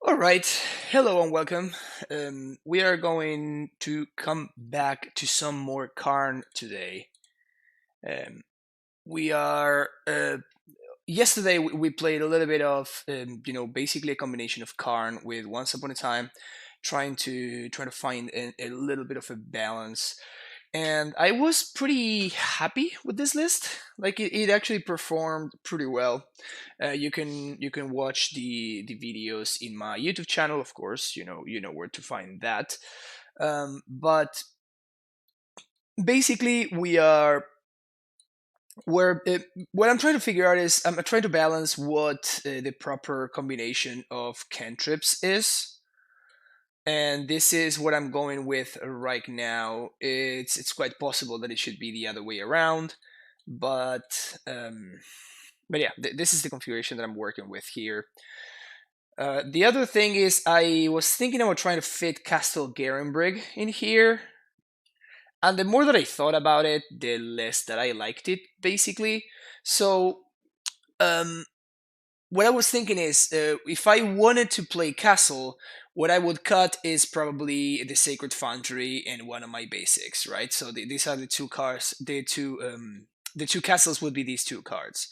All right, hello and welcome. We are going to come back to some more Karn today. Um, we are yesterday we played a little bit of basically a combination of Karn with Once Upon a Time, trying to find a little bit of a balance, and I was pretty happy with this list. Like it actually performed pretty well. You can watch the videos in my YouTube channel, of course. You know where to find that. But basically, what I'm trying to figure out is I'm trying to balance what the proper combination of cantrips is, and this is what I'm going with right now. It's quite possible that it should be the other way around, but yeah, this is the configuration that I'm working with here. The other thing is I was thinking about trying to fit Castle Garenbrig in here, and the more that I thought about it, the less that I liked it, basically. So um, what I was thinking is, if I wanted to play Castle, what I would cut is probably the Sacred Foundry and one of my basics, right? So these are the two cards. The two castles would be these two cards.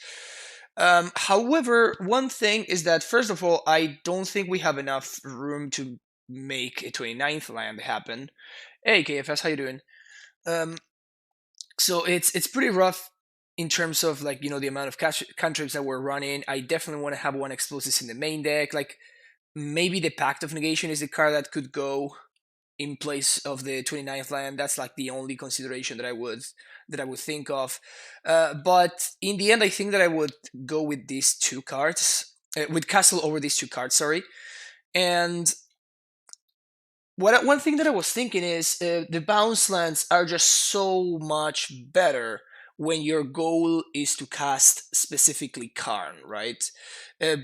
However, one thing is that first of all, I don't think we have enough room to make a 29th land happen. Hey KFS, how you doing? Um, so it's pretty rough in terms of like the amount of cantrips that we're running. I definitely want to have one explosives in the main deck. Like maybe the Pact of Negation is the card that could go in place of the 29th land. That's like the only consideration that I would think of. But in the end, I think that I would go with these two cards, with Castle over these two cards. Sorry, and one thing that I was thinking is the bounce lands are just so much better when your goal is to cast specifically Karn, right?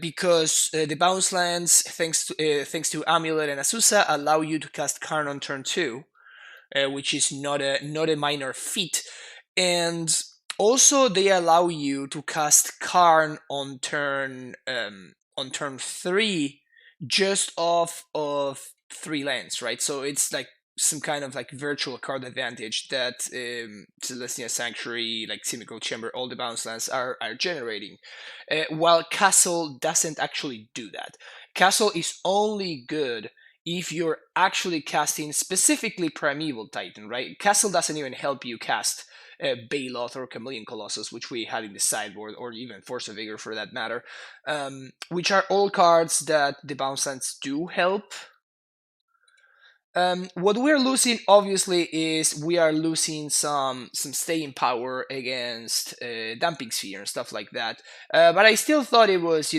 Because the bounce lands, thanks to AmuLIT and Azusa, allow you to cast Karn on turn two, which is not a minor feat, and also they allow you to cast Karn on turn three, just off of three lands, right? So it's like some kind of like virtual card advantage that Celestia Sanctuary, like Cynical Chamber, all the bounce lands are generating. While Castle doesn't actually do that. Castle is only good if you're actually casting specifically Primeval Titan, right? Castle doesn't even help you cast Baloth or Chameleon Colossus, which we had in the sideboard, or even Force of Vigor for that matter, which are all cards that the bounce lands do help. What we're losing, obviously, is we are losing some staying power against Damping Sphere and stuff like that. But I still thought it was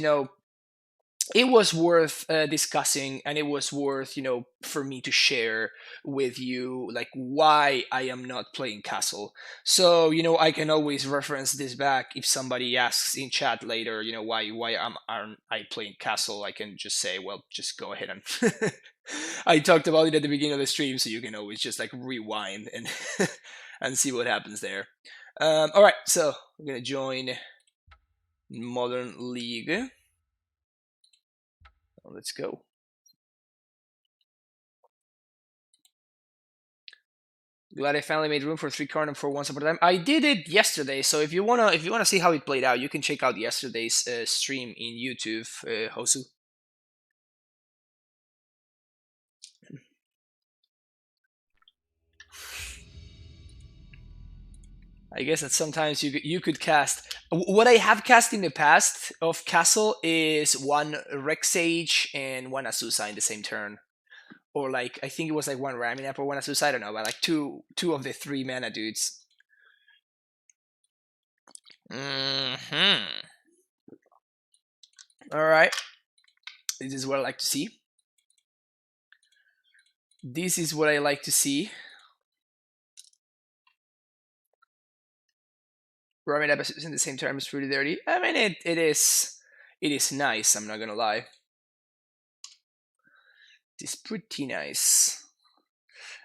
worth discussing, and it was worth for me to share with you like why I am not playing Castle. So I can always reference this back if somebody asks in chat later, why aren't I playing Castle. I can just say, well, just go ahead and I talked about it at the beginning of the stream, so you can always just like rewind and and see what happens there. All right, so I'm gonna join Modern League. Let's go. Glad I finally made room for three Karn for Once Upon a Time. I did it yesterday, so if you wanna see how it played out, you can check out yesterday's stream in YouTube, Hosu. I guess that sometimes you could cast. What I have cast in the past of Castle is one Rex Sage and one Azusa in the same turn, or like I think it was like one Raminap or one Azusa. I don't know, but like two of the three mana dudes. Hmm. All right. This is what I like to see. This is what I like to see. Raminap in the same term is pretty dirty. I mean, it is nice. I'm not gonna lie. It's pretty nice.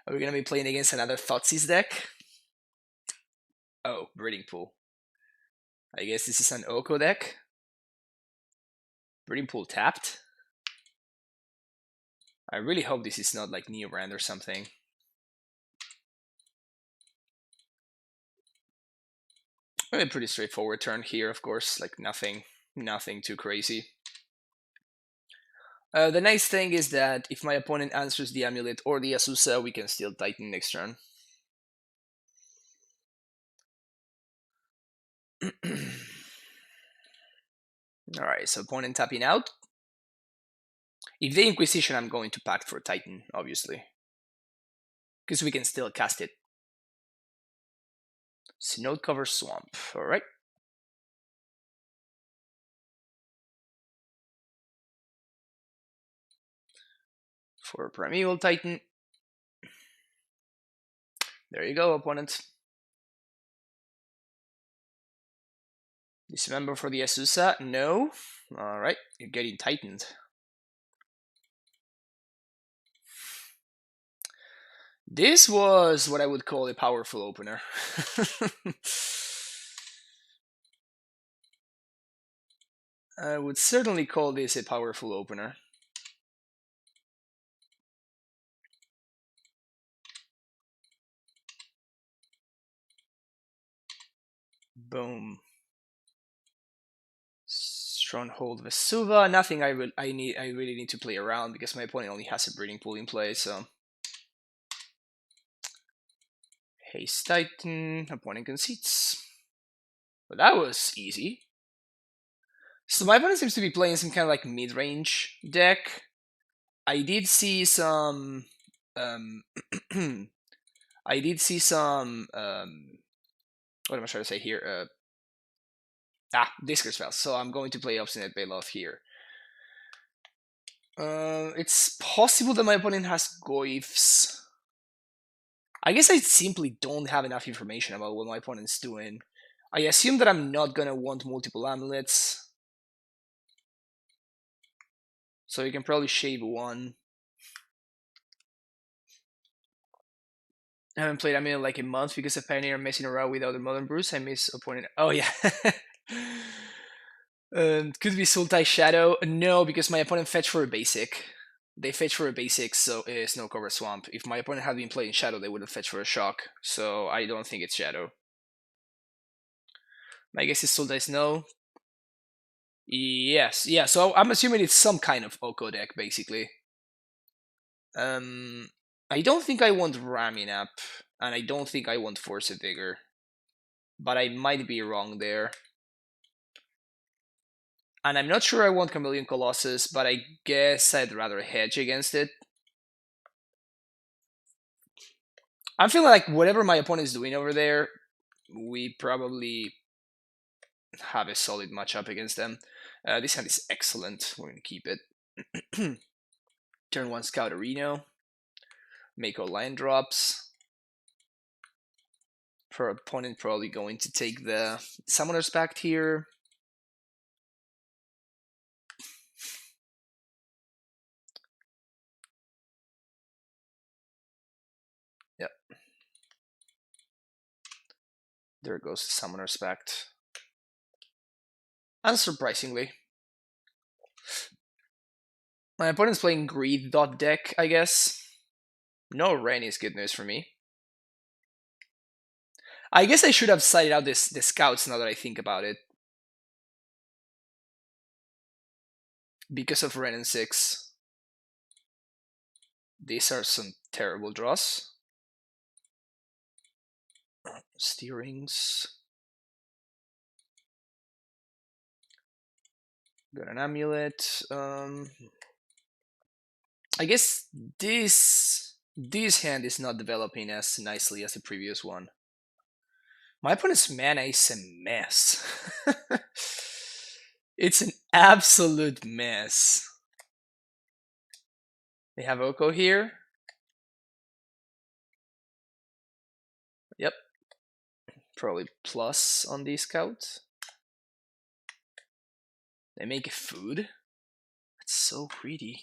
Are we gonna be playing against another Thoughtseize deck? Oh, Breeding Pool. I guess this is an Oko deck. Breeding Pool tapped. I really hope this is not like Neorand or something. A pretty straightforward turn here, of course, like nothing too crazy. The nice thing is that if my opponent answers the AmuLIT or the Azusa, we can still Titan next turn. Alright, so opponent tapping out. If they Inquisition, I'm going to Pact for Titan, obviously. Because we can still cast it. Synode cover Swamp, alright. For Primeval Titan. There you go, opponent. Dismember for the Azusa? No. Alright, you're getting tightened. This was what I would call a powerful opener. I would certainly call this a powerful opener. Boom. Stronghold Vesuva. Nothing I really need to play around because my opponent only has a breeding pool in play, so. Haste Titan, opponent concedes. But that was easy. So my opponent seems to be playing some kind of like mid-range deck. I did see some I did see some what am I trying to say here? Discard spells. So I'm going to play Obstinate Bailoff here. It's possible that my opponent has Goyfs. I guess I simply don't have enough information about what my opponent's doing. I assume that I'm not gonna want multiple AmuLITs. So you can probably shave one. I haven't played AmuLIT in like a month because of Pioneer messing around with other Modern Brews. I miss opponent. Oh yeah. Could be Sultai Shadow. No, because my opponent fetched for a basic. They fetch for a basic, so Snow Cover Swamp. If my opponent had been playing Shadow, they would have fetched for a shock. So I don't think it's Shadow. My guess is Sultai Snow. Yes, yeah. So I'm assuming it's some kind of Oko deck, basically. I don't think I want Ramming Up, and I don't think I want Force of Vigor, but I might be wrong there. And I'm not sure I want Chameleon Colossus, but I guess I'd rather hedge against it. I'm feeling like whatever my opponent is doing over there, we probably have a solid matchup against them. This hand is excellent. We're going to keep it. Turn 1 Scout Reno. Make all line drops. For opponent, probably going to take the Summoner's Pact here. Yep. There goes the Summoner's Pact. Unsurprisingly, my opponent's playing Greed dot deck, I guess. No Rain is good news for me. I guess I should have cited out the scouts now that I think about it. Because of Ren and 6. These are some terrible draws. Steerings. Got an AmuLIT. I guess this hand is not developing as nicely as the previous one. My opponent's mana is a mess. It's an absolute mess. They have Oko here. Yep. Probably plus on the scout. They make food. That's so greedy.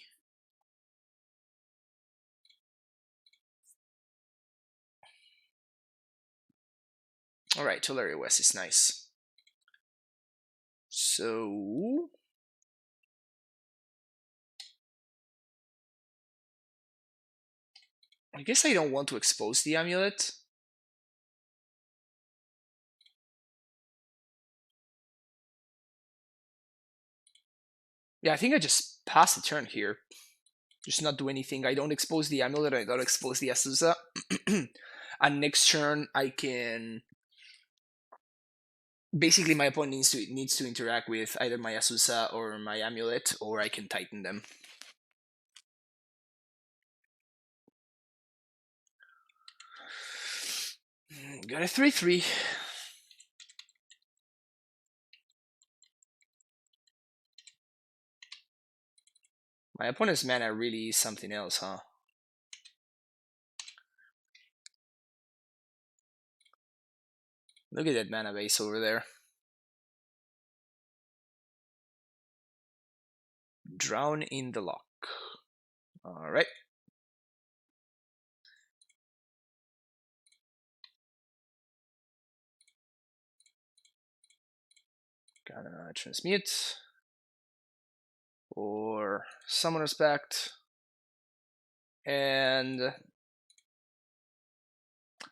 Alright, Tulare West is nice. So I guess I don't want to expose the amulet. Yeah, I think I just pass the turn here. Just not do anything. I don't expose the amulet, I don't expose the Azusa. And next turn I can basically my opponent needs to interact with either my Azusa or my amulet, or I can tighten them. Got a 3/3. My opponent's mana really is something else, huh? Look at that mana base over there. Drown in the lock. Alright. Gonna transmute. Or Summoner's Pact. And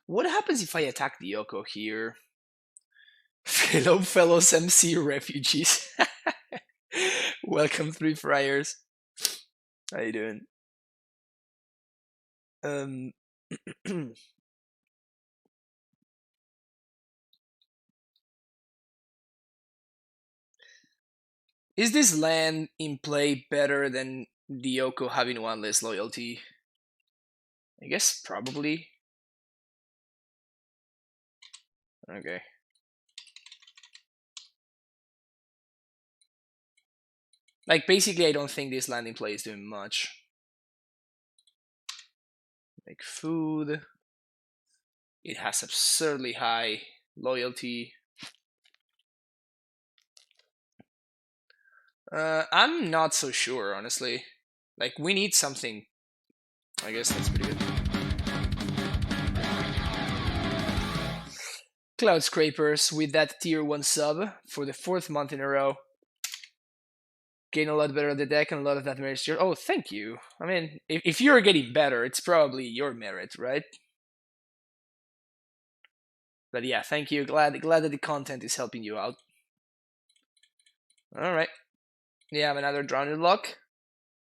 what happens if I attack the Yoko here? Hello, fellows MC refugees. Welcome, Three Friars. How you doing? Is this land in play better than the Yoko having one less loyalty? I guess probably. Okay. Like, basically, I don't think this land in play is doing much. Like, food. It has absurdly high loyalty. I'm not so sure, honestly. Like, we need something. I guess that's pretty good. Cloud Scrapers with that tier 1 sub for the 4th month in a row. Gain a lot better at the deck and a lot of that merit. Oh, thank you. I mean, if you're getting better, it's probably your merit, right? But yeah, thank you. Glad that the content is helping you out. Alright. We have another Drowned Lock.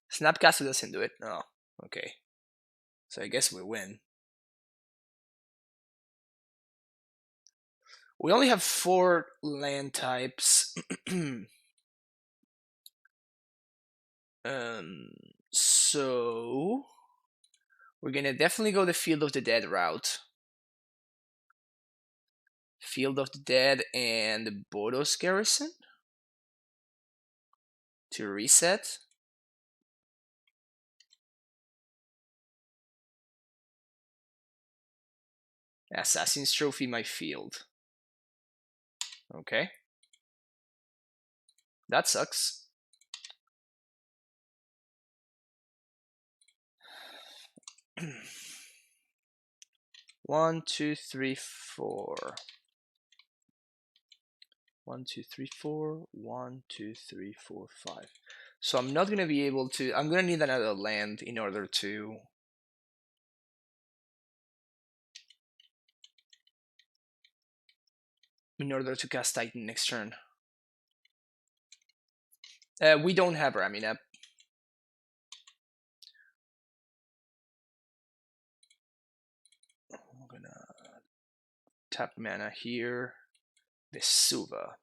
Snapcaster doesn't do it. Oh, okay. So I guess we win. We only have 4 land types. So we're gonna definitely go the Field of the Dead route. Field of the Dead and Boros Garrison to reset. Assassin's Trophy my field. Okay. That sucks. One, two, three, four. 1, 2, 3, 4. 1, 2, 3, 4, 5. So I'm not gonna be able to. I'm gonna need another land in order to. In order to cast Titan next turn. We don't have ramming up. I'm gonna tap mana here. Vesuva.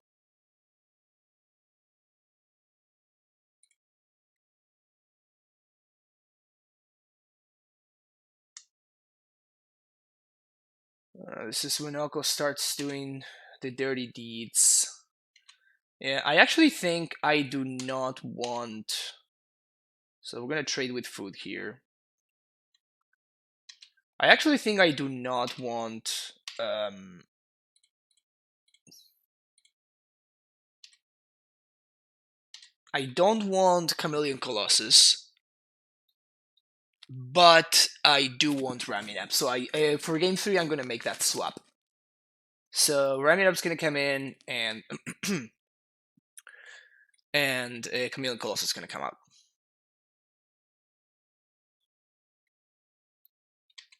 This is when Oko starts doing the dirty deeds. Yeah, I actually think I do not want. So we're gonna trade with food here. I actually think I do not want. I don't want Chameleon Colossus, but I do want Raminap. So for game 3, I'm gonna make that swap. So Raminap's gonna come in, and and Chameleon Colossus is gonna come out.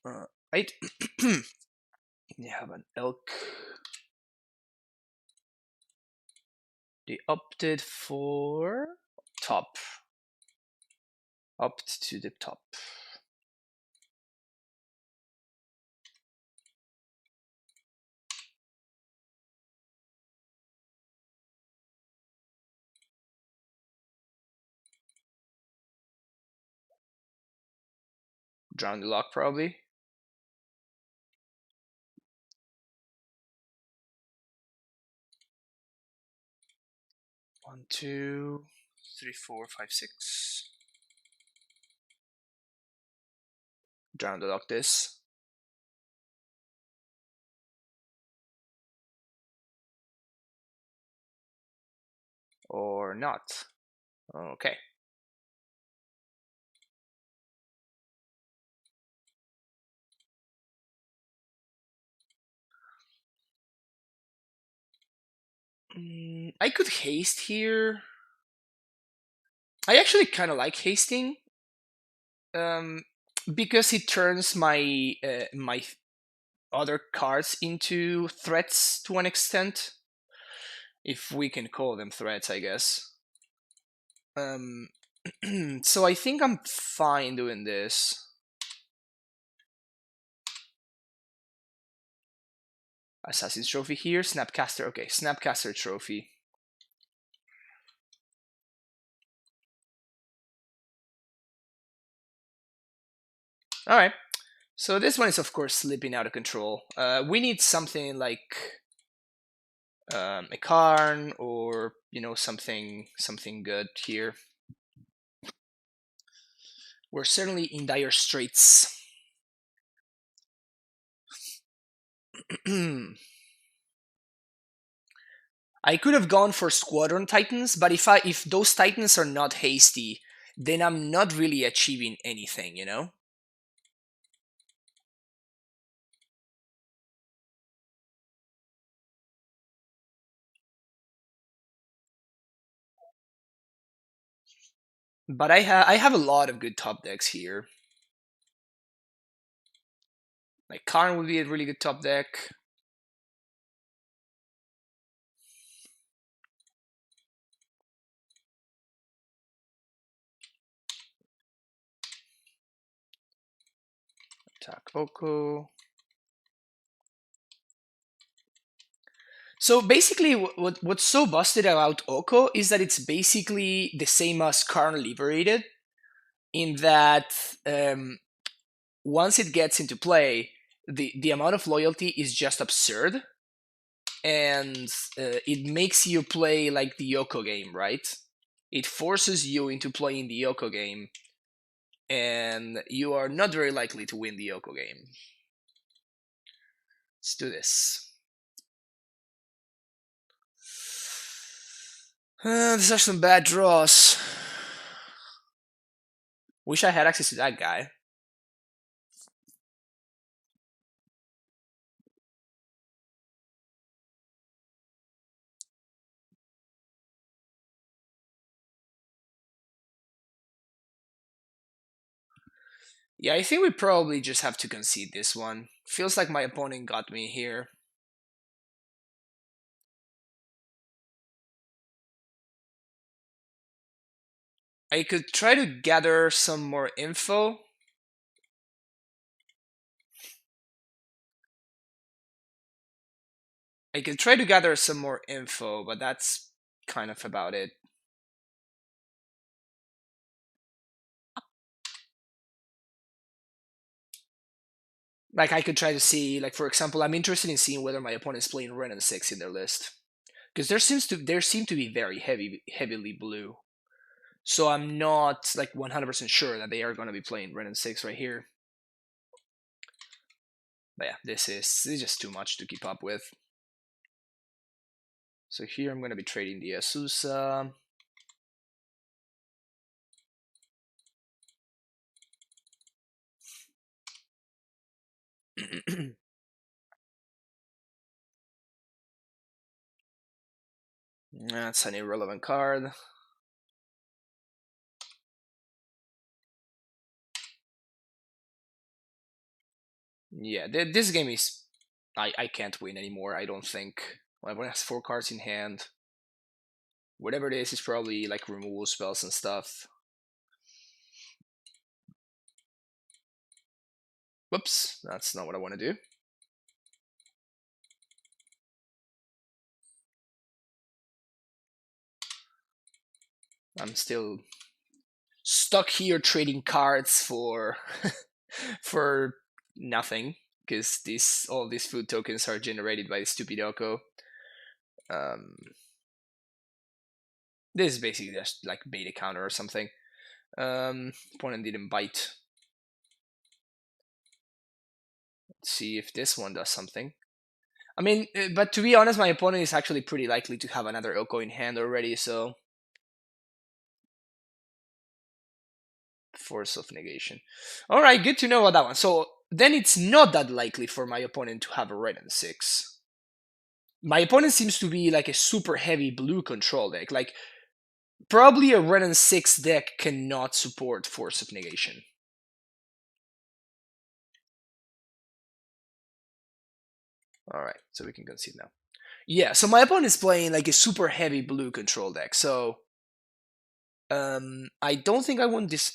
Right. You have an elk. They opted for top. Opt to the top. Drown the lock, probably. One, two, three, four, five, six. Drown the lock this. Or not. Okay. I could haste here. I actually kind of like hasting, because it turns my my other cards into threats to an extent, if we can call them threats, I guess. So I think I'm fine doing this. Assassin's Trophy here, Snapcaster. Okay, Snapcaster Trophy. All right. So this one is of course slipping out of control. We need something like a Karn, or something good here. We're certainly in dire straits. I could have gone for Squadron Titans, but if those Titans are not hasty, then I'm not really achieving anything, But I have a lot of good top decks here. Like Karn would be a really good top deck. Attack Oko. So basically, what's so busted about Oko is that it's basically the same as Karn Liberated, in that once it gets into play, the amount of loyalty is just absurd, and it makes you play like the Oko game, right? It forces you into playing the Oko game, and you are not very likely to win the Oko game. Let's do this. These are some bad draws. Wish I had access to that guy. Yeah, I think we probably just have to concede this one. Feels like my opponent got me here. I could try to gather some more info. I could try to gather some more info, but that's kind of about it. Like, I could try to see, like, for example, I'm interested in seeing whether my opponent's playing Ren and 6 in their list, because there seem to be very heavily blue. So I'm not like 100% sure that they are going to be playing Ren and 6 right here. But yeah, this is just too much to keep up with. So here I'm going to be trading the Azusa. That's an irrelevant card. Yeah, this game is... I can't win anymore, I don't think. My opponent has 4 cards in hand. Whatever it is probably like removal spells and stuff. Whoops, that's not what I want to do. I'm still stuck here trading cards for for nothing, because all these food tokens are generated by the stupid Oko. This is basically just like beta counter or something. Opponent didn't bite. Let's see if this one does something. I mean, but to be honest, my opponent is actually pretty likely to have another Oko in hand already, so... Force of negation. Alright, good to know about that one. So then it's not that likely for my opponent to have a red and 6. My opponent seems to be like a super heavy blue control deck. Like, probably a red and 6 deck cannot support Force of negation. Alright, so we can concede now. Yeah, so my opponent is playing like a super heavy blue control deck, so... I don't think I want this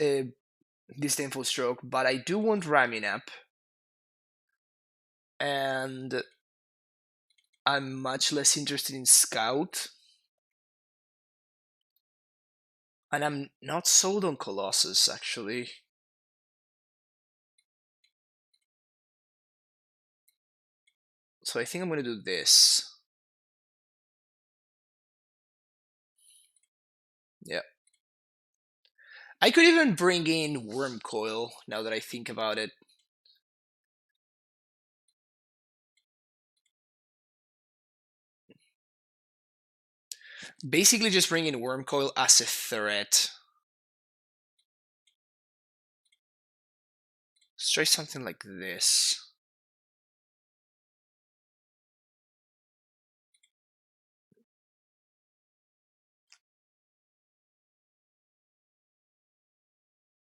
Disdainful Stroke, but I do want Raminap. And I'm much less interested in Scout. And I'm not sold on Colossus, actually. So I think I'm going to do this. Yeah. I could even bring in Worm Coil, now that I think about it. Basically just bring in Worm Coil as a threat. Let's try something like this.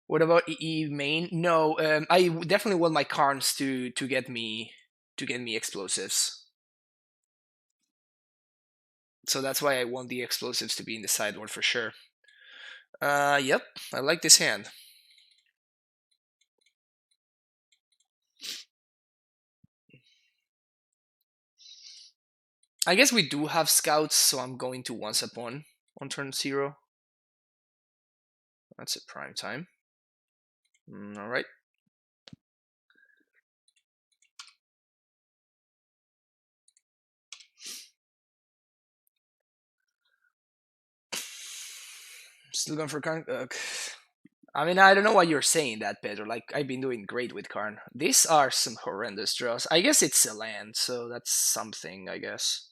What about EE main? No, I definitely want my Karns to get me explosives. So that's why I want the explosives to be in the sideboard for sure. Yep, I like this hand. I guess we do have scouts, so I'm going to Once Upon on turn 0. That's a prime time. Alright. Still going for Karn. I mean, I don't know why you're saying that, Pedro. Like, I've been doing great with Karn. These are some horrendous draws. I guess it's a land, so that's something, I guess.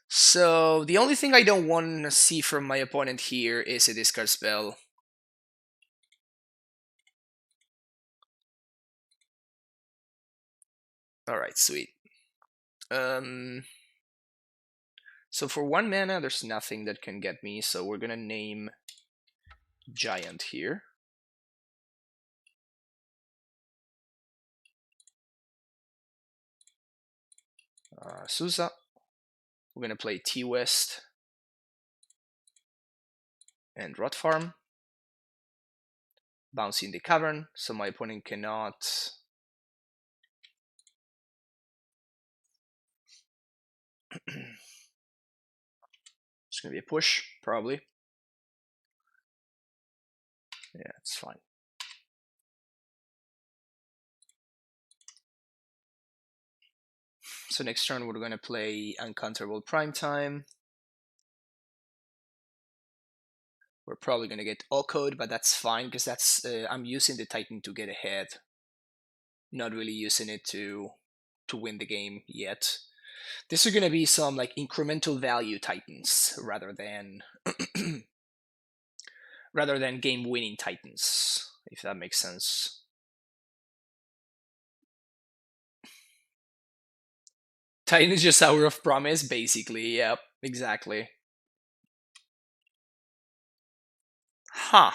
So, the only thing I don't want to see from my opponent here is a discard spell. Alright, sweet. So for 1 mana, there's nothing that can get me, so we're gonna name Giant here. Sousa. We're gonna play T-West and Rot Farm. Bouncing the Cavern, so my opponent cannot... It's gonna be a push, probably. Yeah, it's fine. So next turn we're gonna play Uncounterable Primetime. We're probably gonna get All-Code, but that's fine, because that's I'm using the Titan to get ahead. Not really using it to win the game yet. This is gonna be some like incremental value Titans rather than game-winning Titans, if that makes sense. Titan is just Hour of Promise, basically. Yep, exactly. Huh.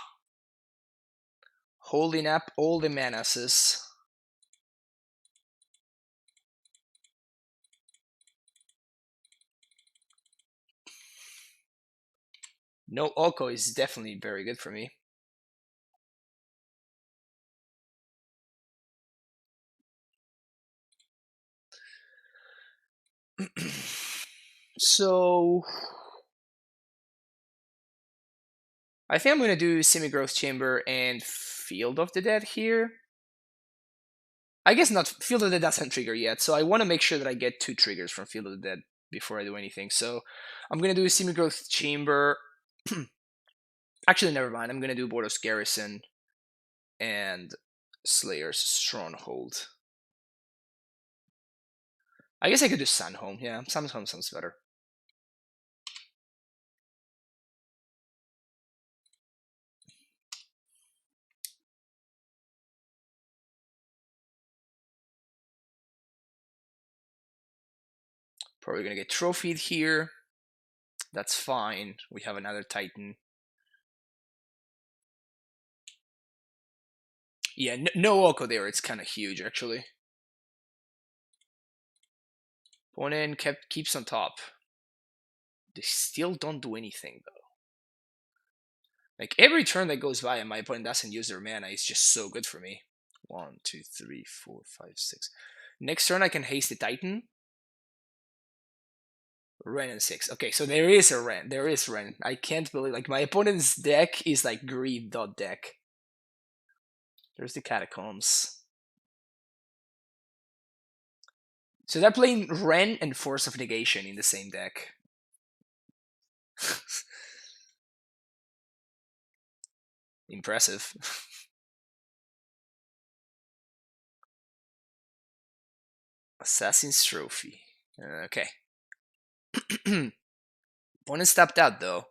Holding up all the manases. No Oko is definitely very good for me. So I think I'm going to do Semi-Growth Chamber and Field of the Dead here. I guess not. Field of the Dead doesn't trigger yet, so I want to make sure that I get 2 triggers from Field of the Dead before I do anything. So I'm going to do Semi-Growth Chamber. Actually, never mind. I'm going to do Bordos Garrison and Slayer's Stronghold. I guess I could do Sunhome. Yeah, Sunhome sounds better. Probably going to get trophied here. That's fine. We have another Titan. Yeah, no Oko there. It's kind of huge, actually. Opponent keeps on top. They still don't do anything, though. Like, every turn that goes by and my opponent doesn't use their mana is just so good for me. 1, 2, 3, 4, 5, 6. Next turn I can haste the Titan. Ren and 6. Okay, so there is a Ren. There is Ren. I can't believe, like, my opponent's deck is like Greed deck. There's the Catacombs. So they're playing Ren and Force of Negation in the same deck. Impressive. Assassin's Trophy. Okay. Opponent stepped out, though.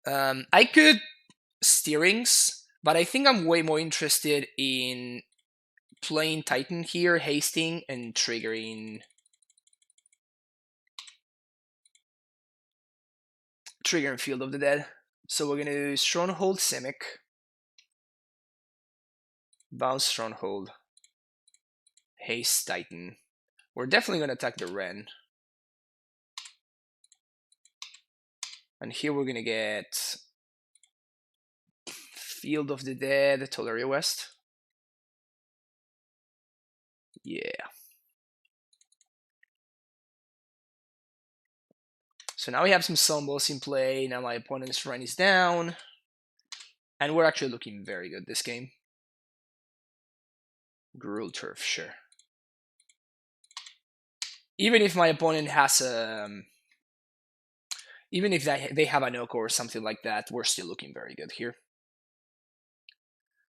I could Steerings, but I think I'm way more interested in playing Titan here, hasting, and triggering Field of the Dead. So we're gonna do Stronghold Simic, Bounce Stronghold, Haste Titan. We're definitely gonna attack the Ren. And here we're gonna get Field of the Dead, Tolaria West. Yeah. So now we have some Sunballs in play. Now my opponent's Ren is down. And we're actually looking very good this game. Gruul Turf, sure. Even if my opponent has a... even if they have an Oko or something like that, we're still looking very good here.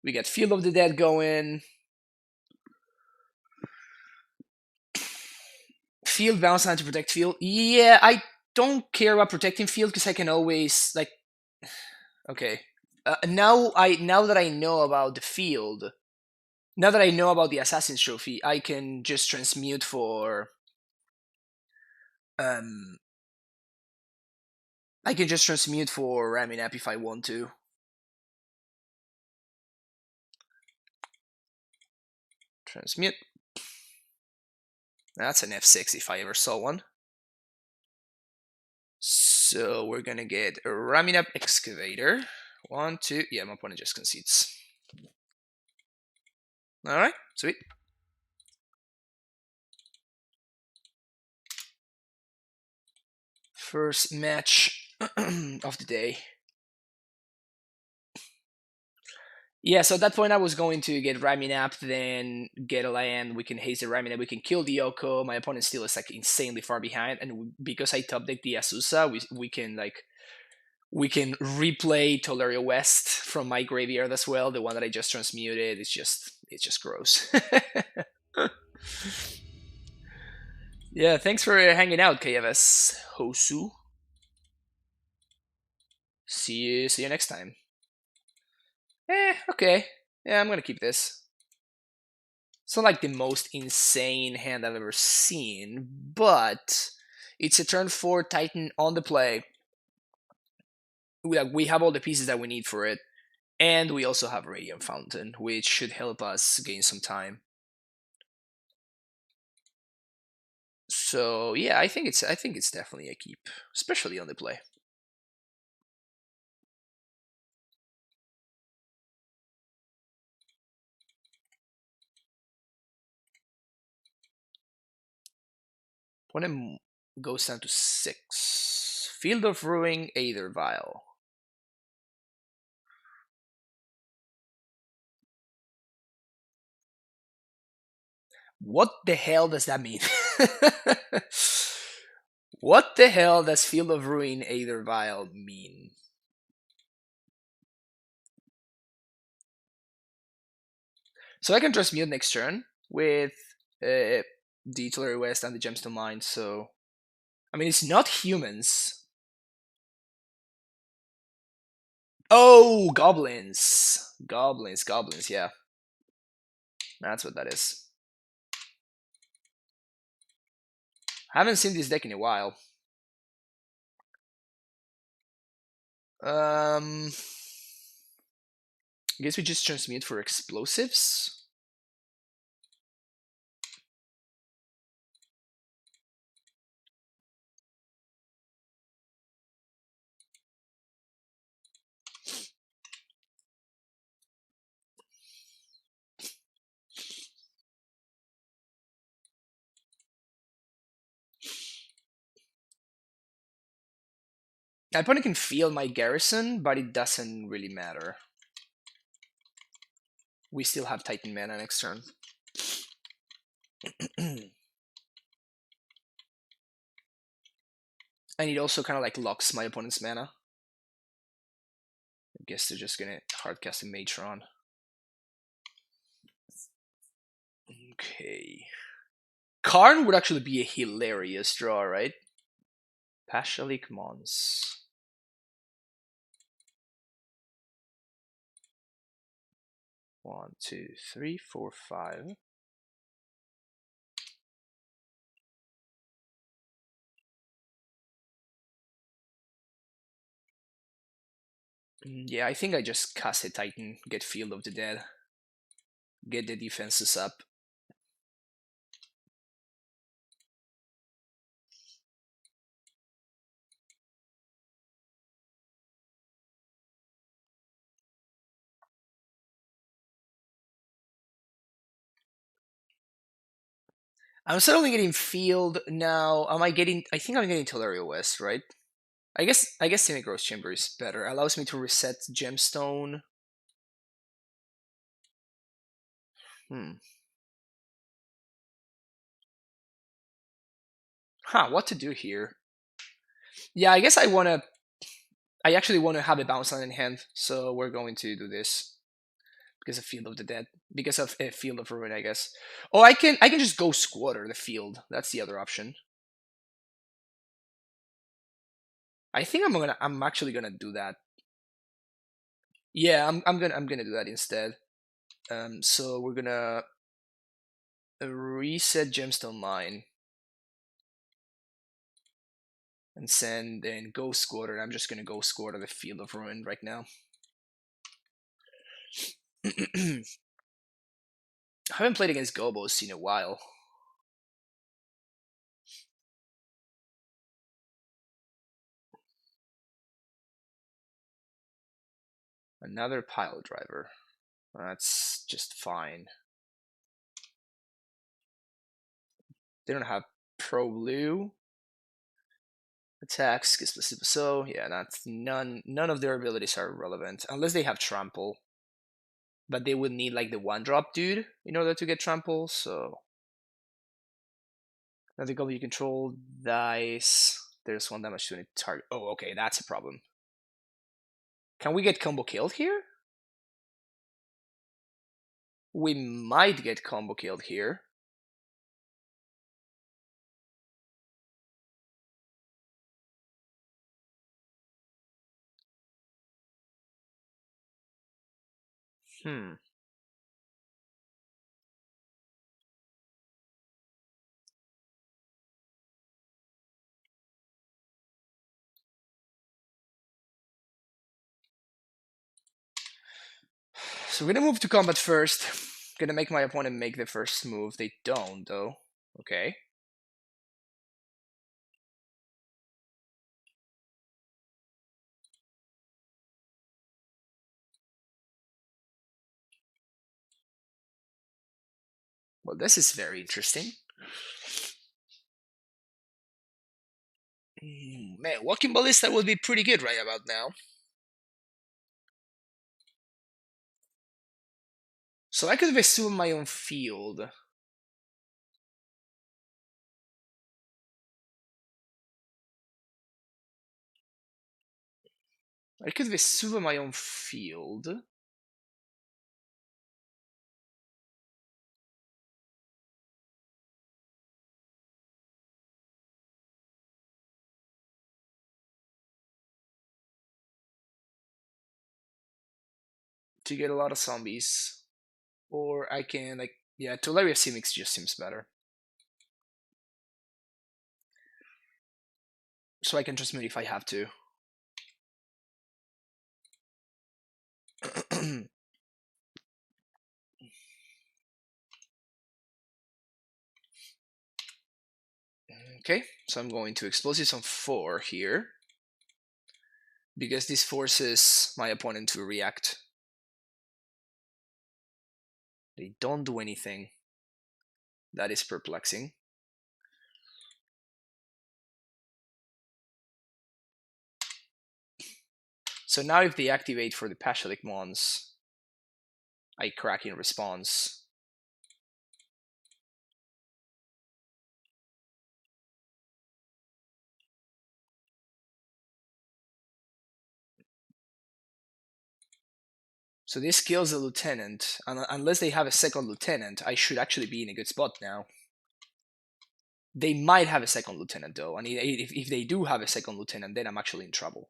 We get Field of the Dead going. Field bounce down to protect field. Yeah, I don't care about protecting field because I can always, like... Okay. Now that I know about the field, now that I know about the Assassin's Trophy, I can just transmute for... I can just transmute for ramming up if I want to. Transmute. That's an F6 if I ever saw one. So we're gonna get a ramming up Excavator. 1, 2. Yeah, my opponent just concedes. Alright, sweet. First match of the day. Yeah, so at that point I was going to get ramming up, then get a land, we can haste the ramming up, we can kill the Yoko, my opponent still is like insanely far behind, and because I top deck the Asusa, we can replay Tolaria West from my graveyard as well, the one that I just transmuted. It's just gross. Yeah, thanks for hanging out, KFS Hosu. See you next time. Okay. Yeah, I'm gonna keep this. It's not like the most insane hand I've ever seen, but it's a turn 4 Titan on the play. we have all the pieces that we need for it, and we also have Radiant Fountain, which should help us gain some time. So yeah, I think it's definitely a keep, especially on the play. Opponent goes down to 6. Field of Ruin, Aether Vial. What the hell does that mean? What the hell does Field of Ruin, Aether Vial mean? So I can transmute next turn with the Tulare West and the Gemstone Mine, so... I mean, it's not humans. Oh, goblins. Goblins, yeah. That's what that is. I haven't seen this deck in a while. I guess we just transmute for explosives. My opponent can feel my garrison, but it doesn't really matter. We still have Titan mana next turn. And it also kind of like locks my opponent's mana. I guess they're just gonna hardcast a Tron. Okay. Karn would actually be a hilarious draw, right? Pashalik Mons. 1, 2, 3, 4, 5. Yeah, I think I just cast a Titan, get Field of the Dead, get the defenses up. I'm suddenly getting Field now. Am I getting? I think I'm getting Tolaria West, right? I guess Semi-Gross Chamber is better. Allows me to reset Gemstone. What to do here? Yeah, I guess I actually want to have a bounce line in hand, so we're going to do this because of Field of the Dead, because of a Field of Ruin, I guess. Oh, I can just go squatter the field. That's the other option. I think I'm actually gonna do that. Yeah, I'm gonna do that instead. So we're gonna reset Gemstone Mine and send and go squatter. I'm just gonna go squatter the Field of Ruin right now. I haven't played against Gobos in a while. Another pile driver. That's just fine. They don't have pro blue attacks, so yeah, that's none of their abilities are relevant unless they have trample. But they would need like the 1-drop dude in order to get trample, so another goblin you control dies. There's 1 damage to any target. Oh, okay, that's a problem. Can we get combo killed here? We might get combo killed here. So we're gonna move to combat first. Gonna make my opponent make the first move. They don't, though. Okay. Well, this is very interesting. Man, Walking Ballista would be pretty good right about now. So I could assume my own field. I could assume my own field. To get a lot of zombies. Or I can, like, yeah, Tolaria Simics just seems better. So I can transmute if I have to. Okay, so I'm going to Explosives on 4 here. Because this forces my opponent to react. They don't do anything. That is perplexing. So now if they activate for the Pashalik Mons, I crack in response. So this kills the lieutenant. Unless they have a second lieutenant, I should actually be in a good spot now. They might have a second lieutenant though, and if they do have a second lieutenant, then I'm actually in trouble.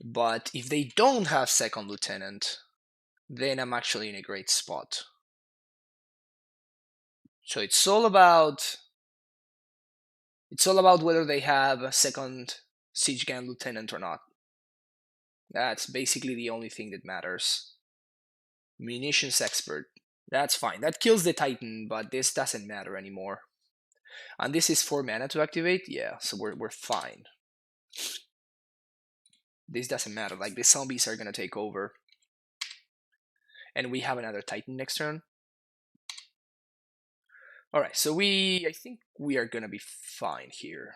But if they don't have second lieutenant, then I'm actually in a great spot. So it's all about whether they have a second siege gun lieutenant or not. That's basically the only thing that matters. Munitions expert. That's fine. That kills the Titan, but this doesn't matter anymore. And this is 4 mana to activate? Yeah, so we're fine. This doesn't matter. Like, the zombies are gonna take over. And we have another Titan next turn. Alright, so I think we are gonna be fine here.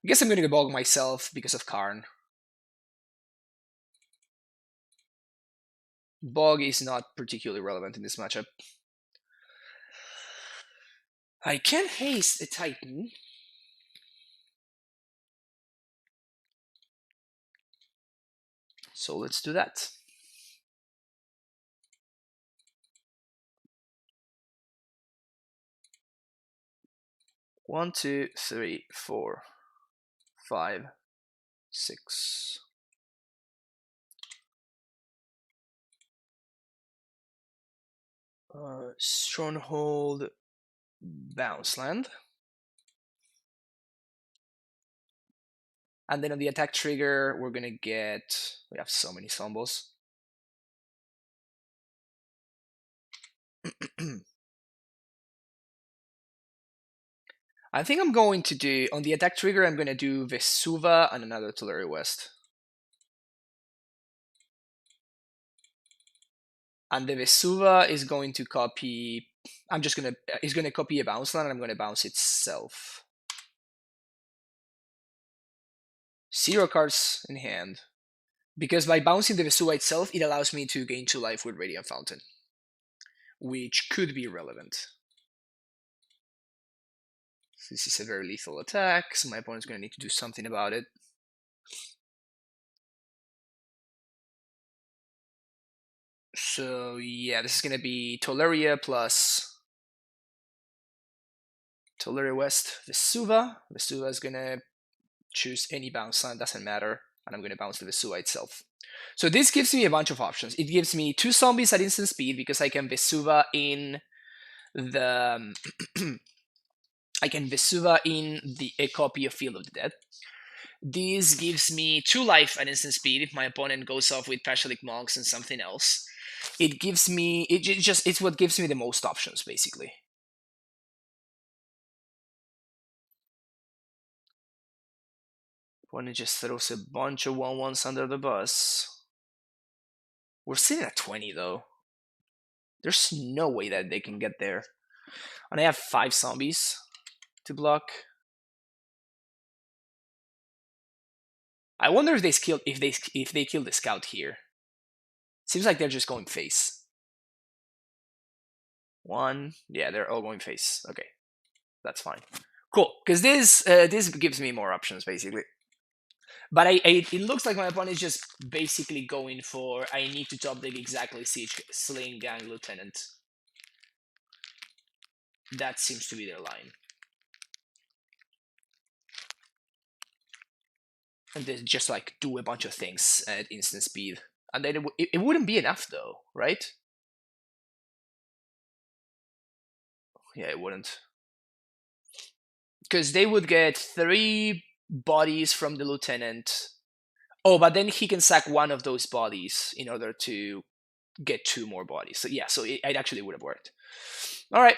I guess I'm gonna bog myself because of Karn. Bog is not particularly relevant in this matchup. I can haste a Titan. So let's do that. One, two, three, 4, 5, 6. Stronghold, Bounce Land. And then on the attack trigger, we're gonna get... We have so many Sombos. I think I'm going to do... On the attack trigger, I'm gonna do Vesuva and another Tulare West. And the Vesuva is going to copy... It's gonna copy a Bounce Land, and I'm gonna bounce itself. 0 cards in hand. Because by bouncing the Vesuva itself, it allows me to gain 2 life with Radiant Fountain. Which could be relevant. This is a very lethal attack, so my opponent's going to need to do something about it. So yeah, this is going to be Tolaria plus Tolaria West Vesuva. Vesuva is going to choose any bounce land, doesn't matter, and I'm going to bounce the Vesuva itself. So this gives me a bunch of options. It gives me 2 zombies at instant speed because I can Vesuva in the I can Vesuva in a copy of Field of the Dead. This gives me 2 life at instant speed if my opponent goes off with Pashalik Monks and something else. It gives me it's what gives me the most options basically. Opponent just throws a bunch of 1/1s under the bus. We're sitting at 20 though. There's no way that they can get there. And I have 5 zombies to block. I wonder if they kill the scout here. Seems like they're just going face. 1, yeah, they're all going face. Okay, that's fine. Cool, because this gives me more options basically. But it looks like my opponent is just basically going for I need to top deck exactly Siege Sling Gang Lieutenant. That seems to be their line. And they just like do a bunch of things at instant speed. And then it wouldn't be enough though, right? Yeah, it wouldn't. Because they would get 3 bodies from the lieutenant. Oh, but then he can sack one of those bodies in order to get 2 more bodies. So yeah, so it actually would have worked. All right.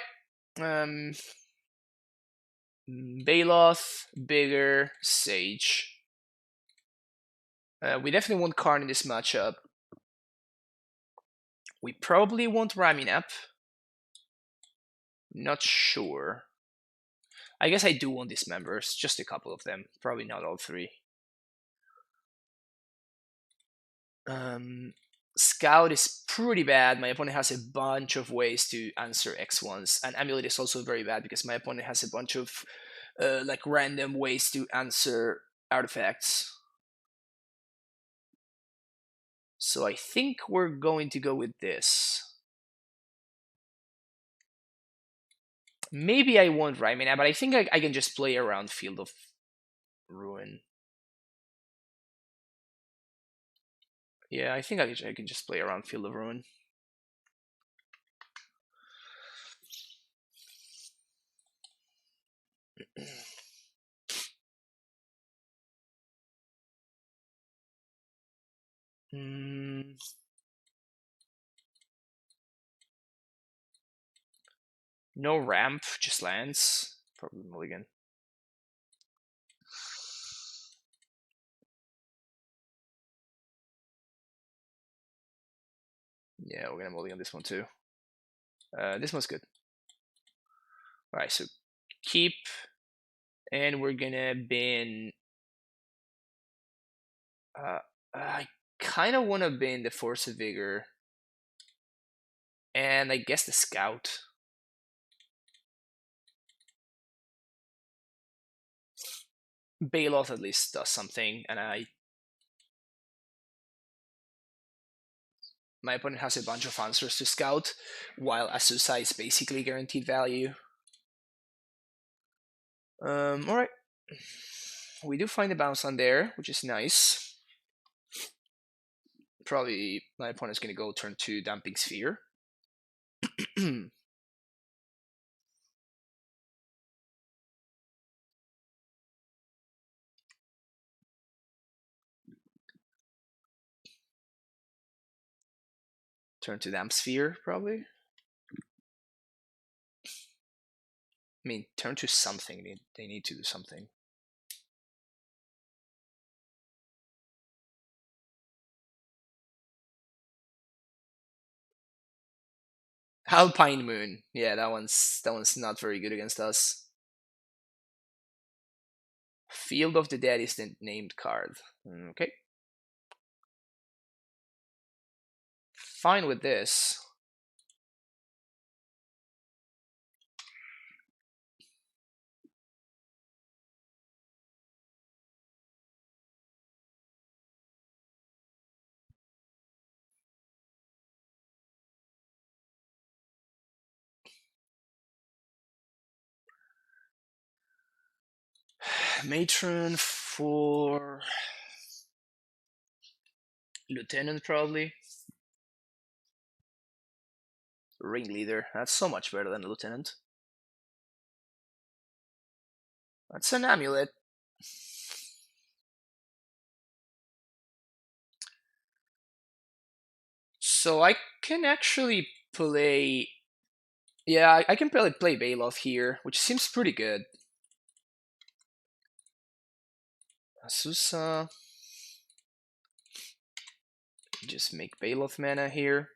Baloth, Bigger, Sage. We definitely want Karn in this matchup. We probably want Raminap. Not sure. I guess I do want these members, just a couple of them. Probably not all 3. Scout is pretty bad. My opponent has a bunch of ways to answer X1s, and AmuLIT is also very bad because my opponent has a bunch of like random ways to answer artifacts. So I think we're going to go with this. Maybe I won't Raimina, but I think I can just play around Field of Ruin. Yeah, I think I can just play around Field of Ruin. No ramp, just lands. Probably mulligan. Yeah, we're gonna mulligan this one too. This one's good. Alright, so keep, and we're gonna bin. I kind of want to bin the Force of Vigor, and I guess the Scout. Baloth at least does something, and my opponent has a bunch of answers to Scout, while Asusa is basically guaranteed value. Alright. We do find a bounce on there, which is nice. Probably my opponent's gonna go turn 2 Damping Sphere. Turn to Damp Sphere, probably. I mean, turn to something. They need to do something. Alpine Moon. Yeah, that one's not very good against us. Field of the Dead is the named card. Okay. Fine with this. Matron for Lieutenant, probably. Ringleader. That's so much better than Lieutenant. That's an amulet. So I can actually play. Yeah, I can probably play Bailoff here, which seems pretty good. Asusa. Just make Bailoff mana here.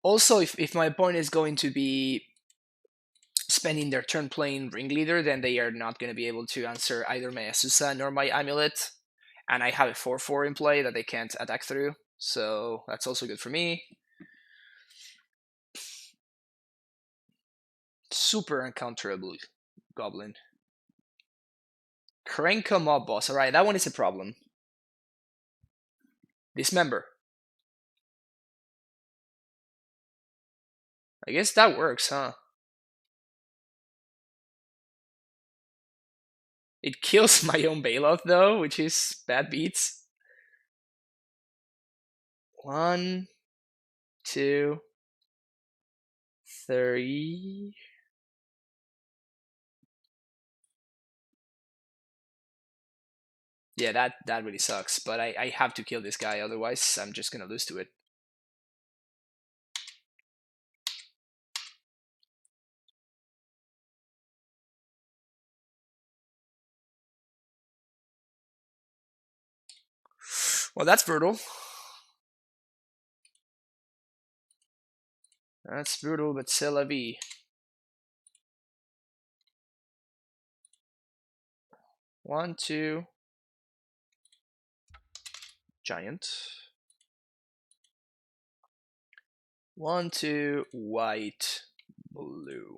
Also, if my opponent is going to be spending their turn playing Ringleader, then they are not going to be able to answer either my Asusa nor my Amulet. And I have a 4/4 in play that they can't attack through, so that's also good for me. Super uncounterable Goblin. Crank 'em up, boss. Alright, that one is a problem. Dismember. I guess that works, huh? It kills my own Bailoff, though, which is bad beats. 1, 2, 3. Yeah, that really sucks, but I have to kill this guy, otherwise I'm just gonna lose to it. Well, that's brutal. That's brutal, but c'est la vie. 1, 2. Giant. 1, 2. White, blue.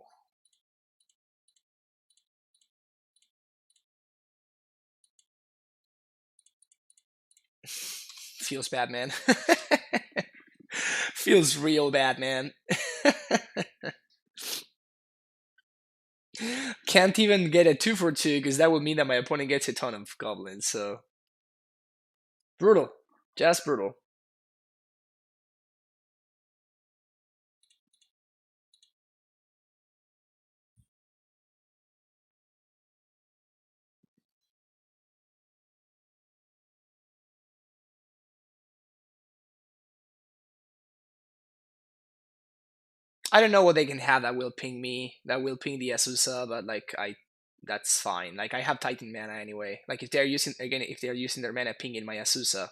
Feels bad, man. Feels real bad, man. Can't even get a 2 for 2 because that would mean that my opponent gets a ton of goblins, so. Brutal. Just brutal. I don't know what they can have that will ping me, that will ping the Asusa, but like that's fine. Like I have Titan mana anyway. Like if they're using their mana pinging my Asusa,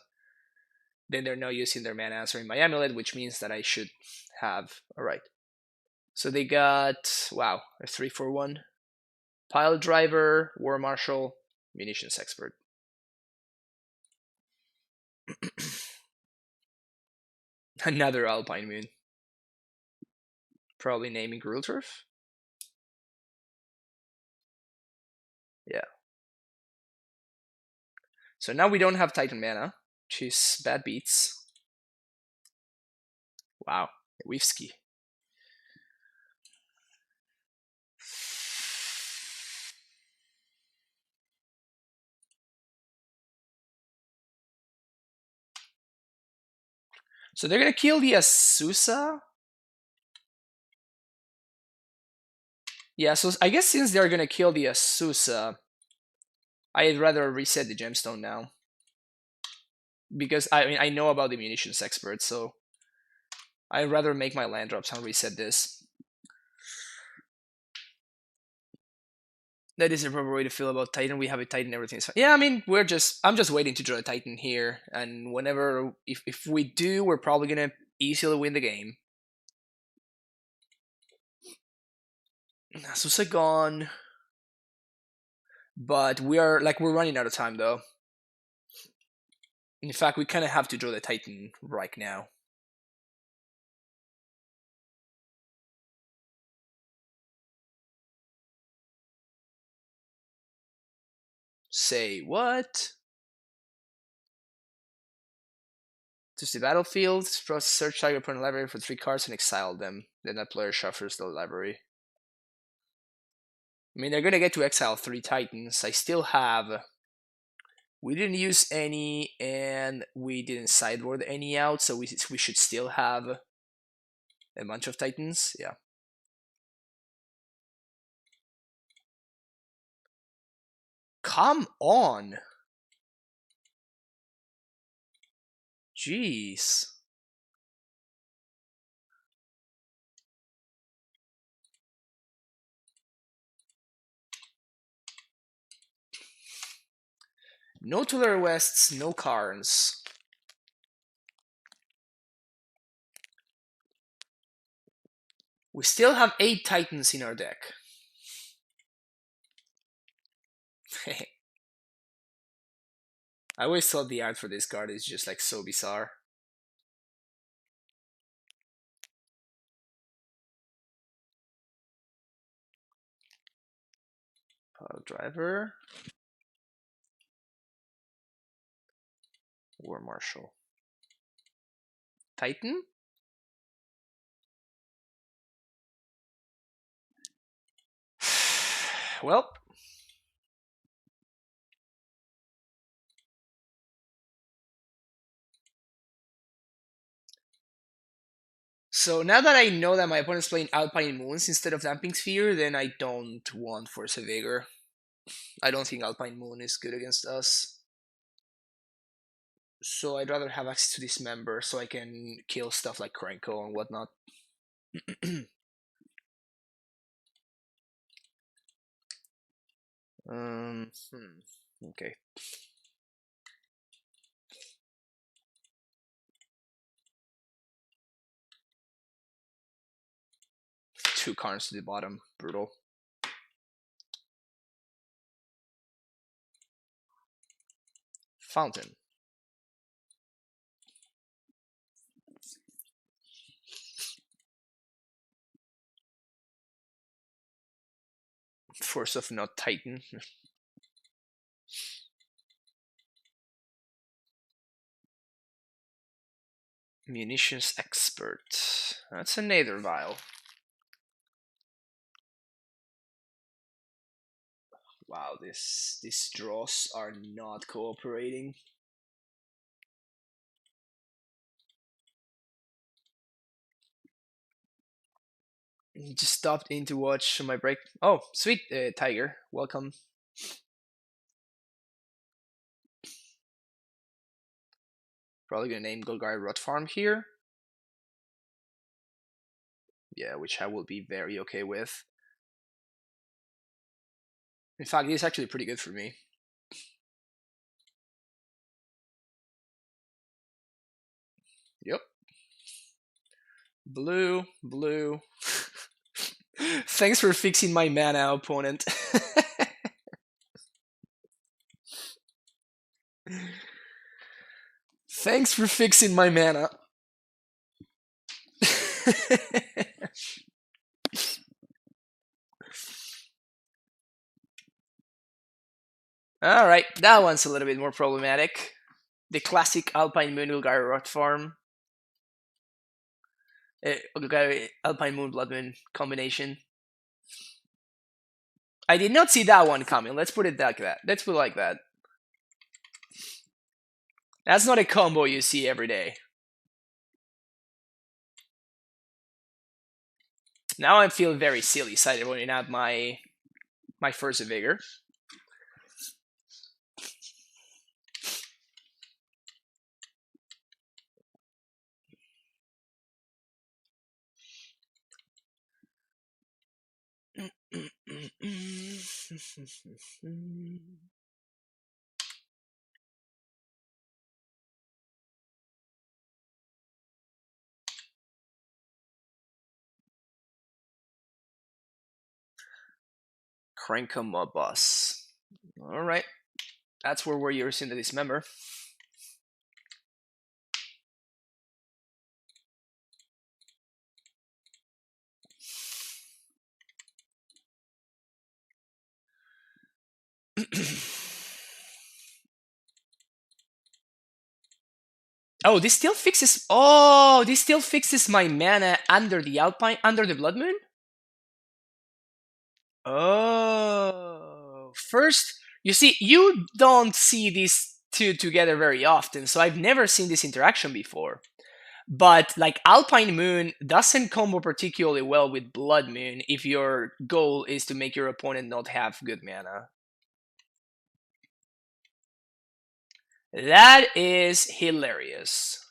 then they're not using their mana answering my Amulet, which means that I should have. Alright. So they got wow, a 3/1. Pile Driver, War Marshal, Munitions Expert. Another Alpine Moon. Probably naming Gruul Turf. Yeah. So now we don't have Titan mana, which is bad beats. Wow, Weavski. So they're gonna kill the Asusa? Yeah, so I guess since they're gonna kill the Asusa, I'd rather reset the gemstone now. Because I mean I know about the munitions expert, so I'd rather make my land drops and reset this. That is the proper way to feel about Titan. We have a Titan, everything's fine. Yeah, I mean I'm just waiting to draw a Titan here, and whenever if we do, we're probably gonna easily win the game. Asusa gone. But we're running out of time though. In fact, we kind of have to draw the Titan right now. Say what? To the battlefield, search target opponent library for 3 cards and exile them. Then that player shuffles the library. I mean, they're gonna get to exile 3 Titans. I still have. We didn't use any, and we didn't sideboard any out, so we should still have a bunch of Titans. Yeah. come on. Jeez. No Tulare Wests, no Karns. We still have 8 Titans in our deck. I always thought the art for this card is just like so bizarre. Pile Driver. War Marshal. Titan? Well. So now that I know that my opponent's playing Alpine Moons instead of Damping Sphere, then I don't want Force of Vigor. I don't think Alpine Moon is good against us. So I'd rather have access to Dismember so I can kill stuff like Krenko and whatnot. Okay. Two cards to the bottom. Brutal. Fountain. Force of Not Titan. Munitions Expert. That's a Nether Vial. Wow, these draws are not cooperating. He just stopped in to watch my break. Oh, sweet, Tiger. Welcome. Probably gonna name Golgari Rot Farm here. Yeah, which I will be very okay with. In fact, this is actually pretty good for me. Yep. Blue, blue. Thanks for fixing my mana, opponent. Thanks for fixing my mana. Alright, that one's a little bit more problematic. The classic Alpine Moon Golgari Rot Farm. Alpine Moon Blood Moon combination. I did not see that one coming. Let's put it like that. Let's put it like that. That's not a combo you see every day. Now I feel very silly sideboarding out my first Vigor. Crank 'em up, boss. All right, that's where we're using the Dismember. Oh, this still fixes. Oh, this still fixes my mana under the Alpine, under the Blood Moon. Oh, first, you see, you don't see these two together very often, so I've never seen this interaction before. But like Alpine Moon doesn't combo particularly well with Blood Moon if your goal is to make your opponent not have good mana. That is hilarious.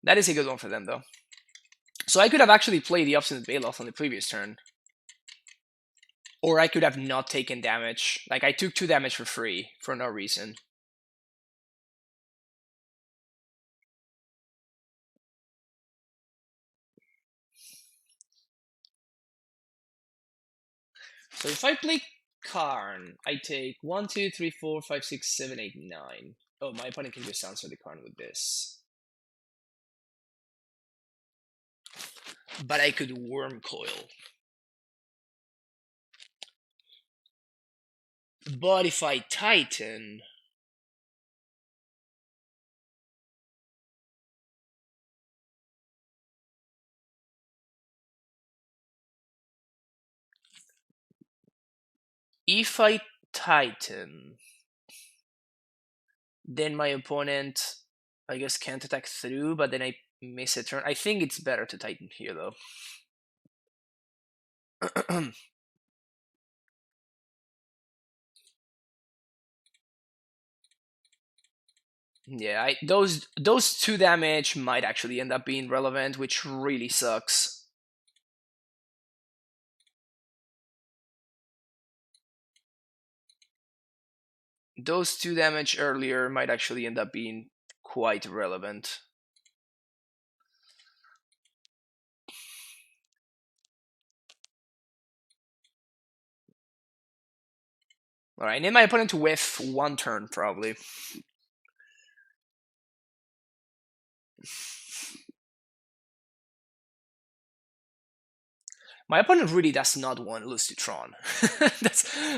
That is a good one for them, though. So I could have actually played the Obstinate Baloth on the previous turn. Or I could have not taken damage. Like, I took 2 damage for free, for no reason. So if I play Karn, I take 1, 2, 3, 4, 5, 6, 7, 8, 9. Oh, my opponent can just answer the Karn with this. But I could Worm Coil. But if I Titan... If I Titan... Then my opponent, I guess, can't attack through, but then I miss a turn. I think it's better to Titan here, though. Yeah, those 2 damage might actually end up being relevant, which really sucks. Those 2 damage earlier might actually end up being quite relevant. Alright, I need my opponent to whiff 1 turn, probably. My opponent really does not want to lose to Tron.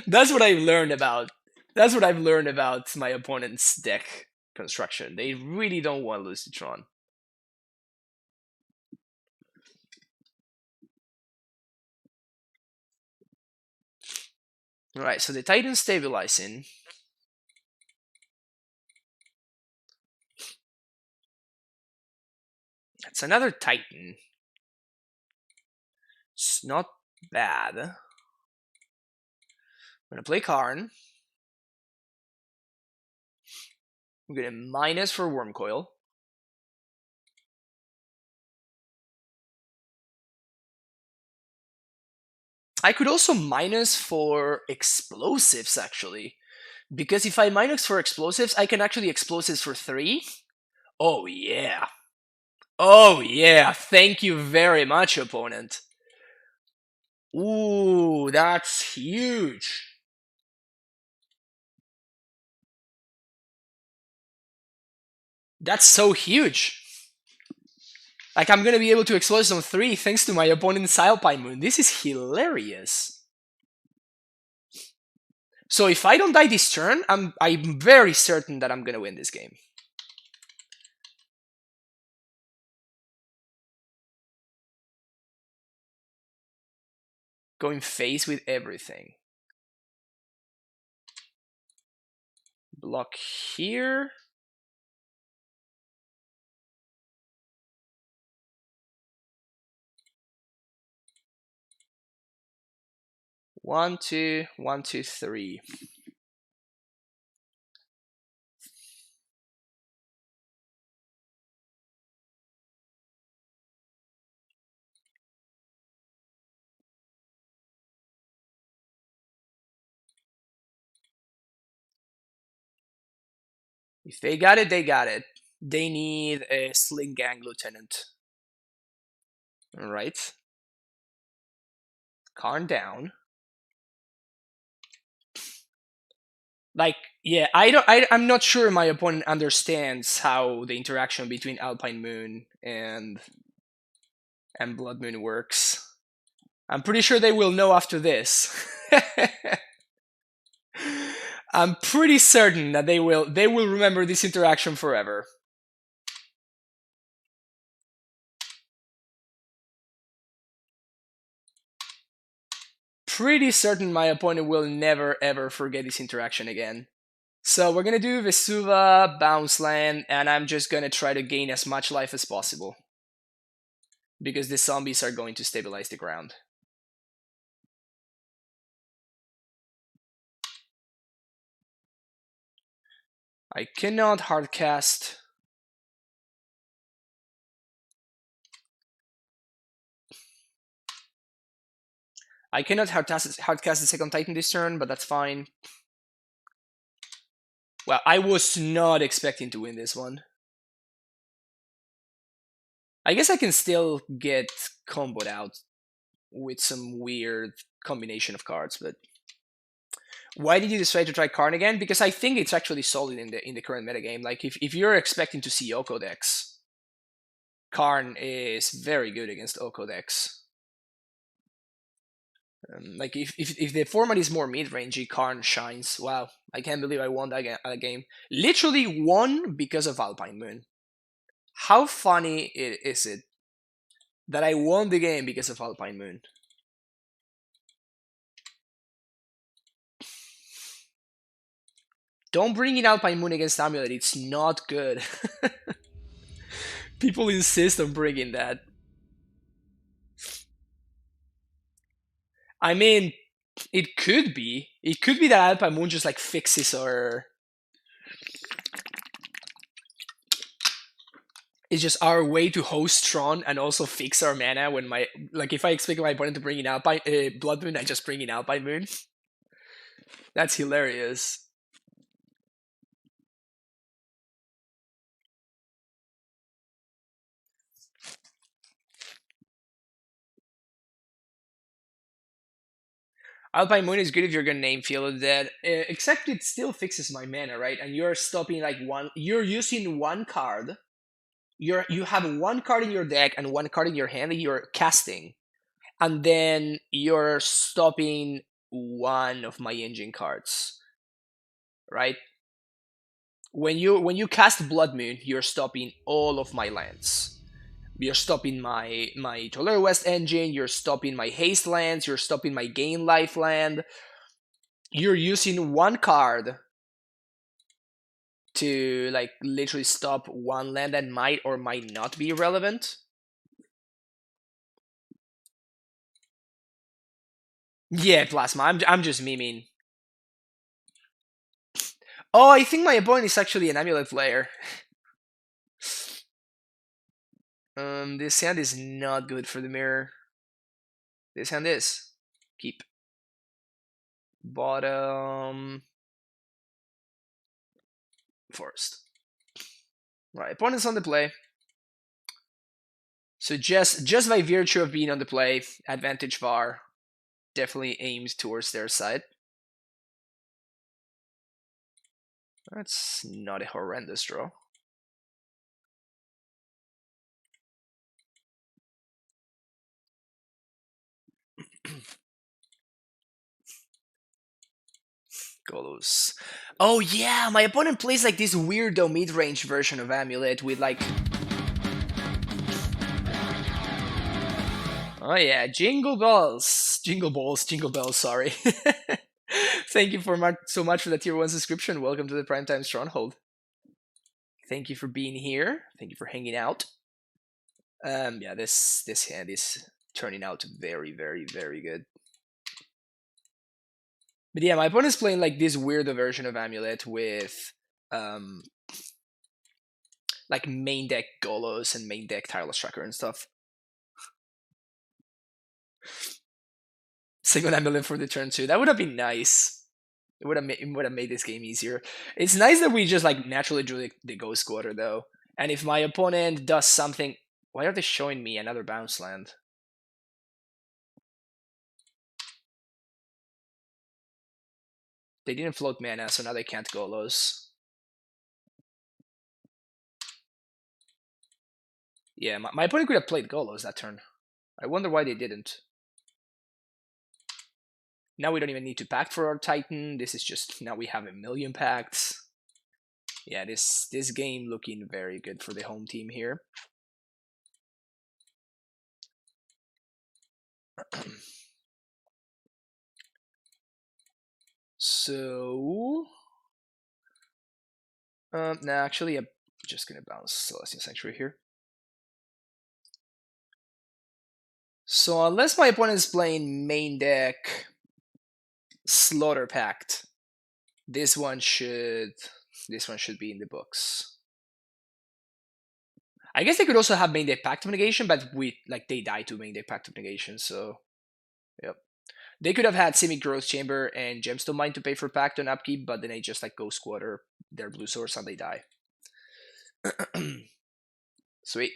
that's what I've learned about. That's what I've learned about my opponent's deck construction. They really don't want to lose to Tron. Alright, so the Titan's stabilizing. That's another Titan. It's not bad. I'm gonna play Karn. I'm gonna minus for Worm Coil. I could also minus for explosives, actually. Because if I minus for explosives, I can actually explosives for 3. Oh, yeah. Oh, yeah. Thank you very much, opponent. Ooh, that's huge. That's so huge. Like, I'm gonna be able to explode on 3 thanks to my opponent's Alpine Moon. This is hilarious. So if I don't die this turn, I'm very certain that I'm gonna win this game. Going face with everything. Block here. One, two, 1, 2, 3. If they got it, they got it. They need a Sling Gang Lieutenant. Alright. Karn down. Like, yeah, I'm not sure my opponent understands how the interaction between Alpine Moon and Blood Moon works. I'm pretty sure they will know after this. I'm pretty certain that they will remember this interaction forever. Pretty certain my opponent will never ever forget this interaction again. So we're gonna do Vesuva, Bounce Land, and I'm just gonna try to gain as much life as possible. Because the zombies are going to stabilize the ground. I cannot hardcast. I cannot hardcast the second Titan this turn, but that's fine. Well, I was not expecting to win this one. I guess I can still get comboed out with some weird combination of cards, but why did you decide to try Karn again? Because I think it's actually solid in the current metagame. Like if you're expecting to see Oko decks, Karn is very good against Oko decks. Like if the format is more mid-rangey, Karn shines. Wow, I can't believe I won that game. Literally won because of Alpine Moon. How funny is it that I won the game because of Alpine Moon? Don't bring in Alpine Moon against AmuLIT. It's not good. People insist on bringing that. I mean, it could be. It could be that Alpine Moon just like fixes our. It's just our way to host Tron and also fix our mana when my like if I expect my opponent to bring in Alpine Blood Moon, I just bring in Alpine Moon. That's hilarious. Alpine Moon is good if you're gonna name Field of Dead, except it still fixes my mana, right? And you're stopping like one. You're using one card. You have one card in your deck and one card in your hand that you're casting, and then you're stopping one of my engine cards, right? When you cast Blood Moon, you're stopping all of my lands. You're stopping my Tolero West engine, you're stopping my haste lands, you're stopping my gain life land. You're using one card to like literally stop one land that might or might not be relevant. Yeah, Plasma. I'm just memeing. Oh, I think my opponent is actually an AmuLIT player. This hand is not good for the mirror. This hand is. Keep. Bottom. Forest. Right, opponent's on the play. So just by virtue of being on the play, advantage VAR definitely aims towards their side. That's not a horrendous draw. Golos. Oh yeah, my opponent plays like this weirdo mid-range version of AmuLIT with like. Oh yeah, jingle bells, jingle balls, jingle bells. Sorry. Thank you so much for the tier 1 subscription. Welcome to the Primetime Stronghold. Thank you for being here. Thank you for hanging out. Yeah, this hand is turning out very, very, very good. But yeah, my opponent's playing like this weirdo version of AmuLIT with like main deck Golos and main deck Tireless Tracker and stuff. Second AmuLIT for the turn 2. That would have been nice. It would have made this game easier. It's nice that we just like naturally drew the Ghost Squatter though. And if my opponent does something, why are they showing me another bounce land? They didn't float mana, so now they can't Golos. Yeah, my opponent could have played Golos that turn. I wonder why they didn't. Now we don't even need to pact for our Titan. This is just, now we have a million pacts. Yeah, this game looking very good for the home team here. So, no, actually, I'm just gonna bounce Celestial Sanctuary here. So unless my opponent is playing main deck Slaughter Pact, this one should This one should be in the books. I guess they could also have made a Pact of Negation, but they died to make the Pact of Negation, so yep. They could have had Simic Growth Chamber and Gemstone Mine to pay for Pact on upkeep, but then they just go squatter their blue source and they die. Sweet.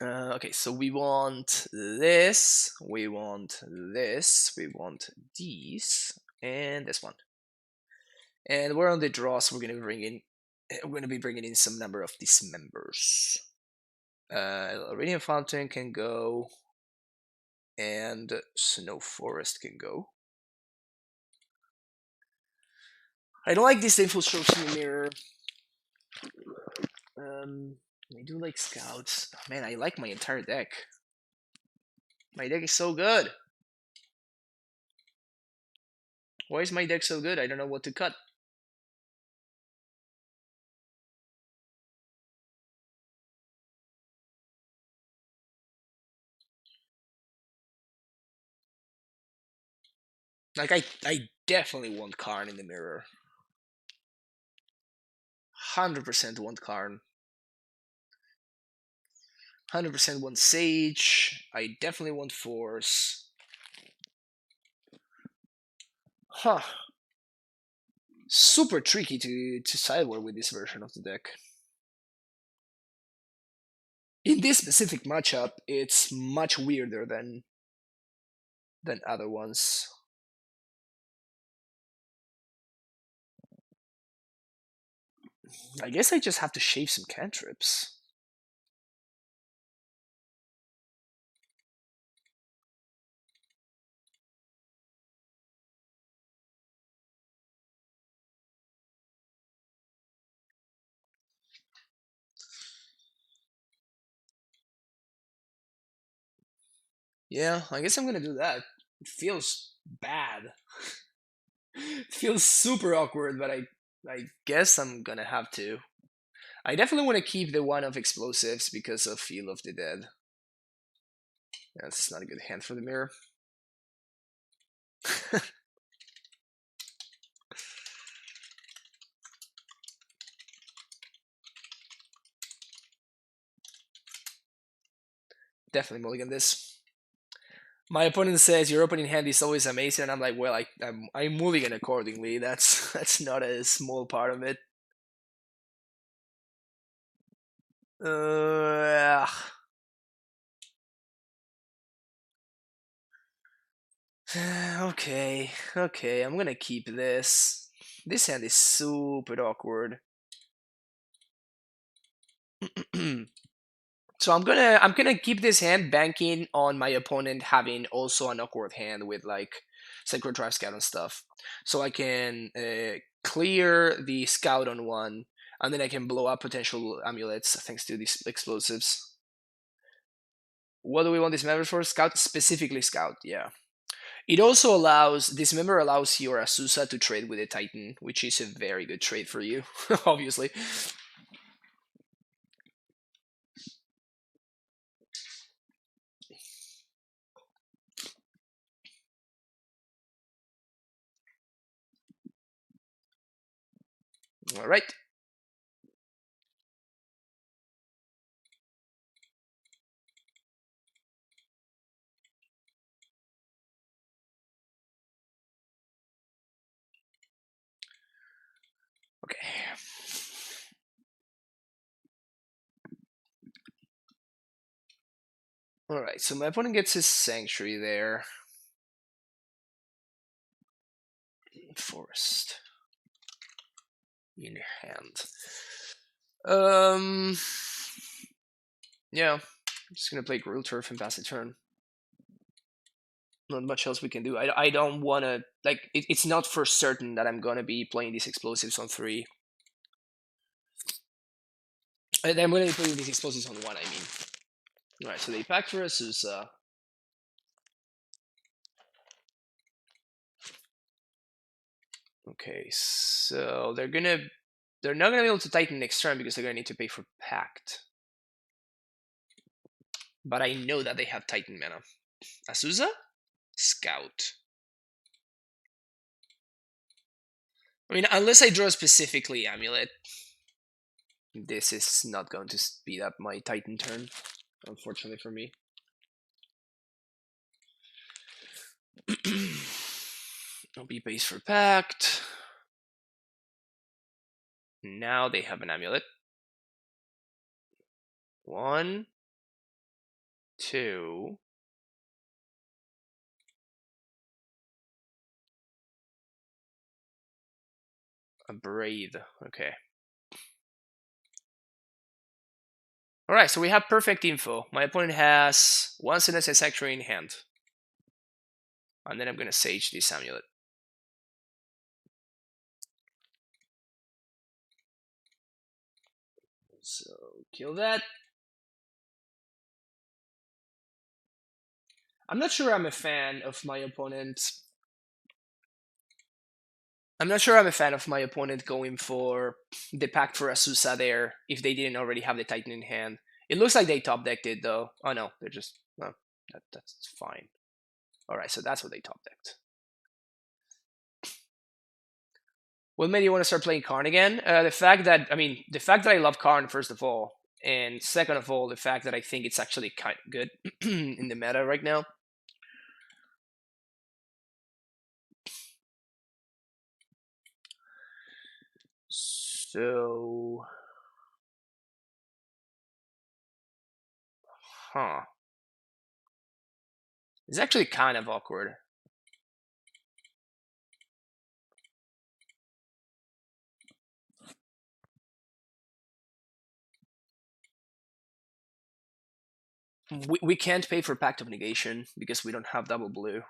Okay, so we want this, we want this, we want these, and this one. And we're on the draw, so we're gonna be bringing in some number of these members. Iridium Fountain can go, and Snow Forest can go. I don't like these info strokes in the mirror. I do like scouts. Oh, man, I like my entire deck. My deck is so good. Why is my deck so good? I don't know what to cut. Like, I definitely want Karn in the mirror. 100% want Karn. 100% want Sage. I definitely want Force. Huh. Super tricky to sideboard with this version of the deck. In this specific matchup, it's much weirder than other ones. I guess I just have to shave some cantrips. Yeah, I guess I'm gonna do that. It feels bad. It feels super awkward, but I guess I'm gonna have to. I definitely want to keep the one of explosives because of Feel of the Dead. That's not a good hand for the mirror. Definitely mulligan this. My opponent says your opening hand is always amazing, and I'm like, well, I mulligan accordingly. That's not a small part of it. Okay, I'm gonna keep this. This hand is super awkward. So I'm gonna keep this hand banking on my opponent having also an awkward hand with like Sacred Drive Scout and stuff. So I can clear the Scout on one, and then I can blow up potential amulets thanks to these explosives. What do we want this member for? Scout, specifically Scout, yeah. It also allows, this member allows your Azusa to trade with a Titan, which is a very good trade for you, obviously. All right. Okay. All right, so my opponent gets his Sanctuary there. Forest in hand. Yeah, I'm just gonna play Gruul Turf and pass the turn. Not much else we can do. I don't want to, like, it's not for certain that I'm gonna be playing these explosives on 3. I'm gonna be playing these explosives on 1, I mean. Alright, so they pack for Azusa. Okay, so they're not gonna be able to Titan next turn because they're gonna need to pay for Pact. But I know that they have Titan mana. Azusa? Scout. I mean, unless I draw specifically AmuLIT, this is not going to speed up my Titan turn, unfortunately for me. I'll be base for Pact. Now they have an AmuLIT. 1, 2. A Breathe. Okay. Alright, so we have perfect info. My opponent has 1 Senescence Sanctuary in hand. And then I'm going to Sage this AmuLIT. So, kill that. I'm not sure I'm a fan of my opponent. I'm not sure I'm a fan of my opponent going for the Pact for Azusa there if they didn't already have the Titan in hand. It looks like they top decked it though. Oh no, they're just, well, that's fine. Alright, so that's what they top decked. What made you want to start playing Karn again? The fact that I love Karn, first of all, and second of all, the fact that I think it's actually kind of good in the meta right now. So, it's actually kind of awkward. We can't pay for Pact of Negation because we don't have double blue,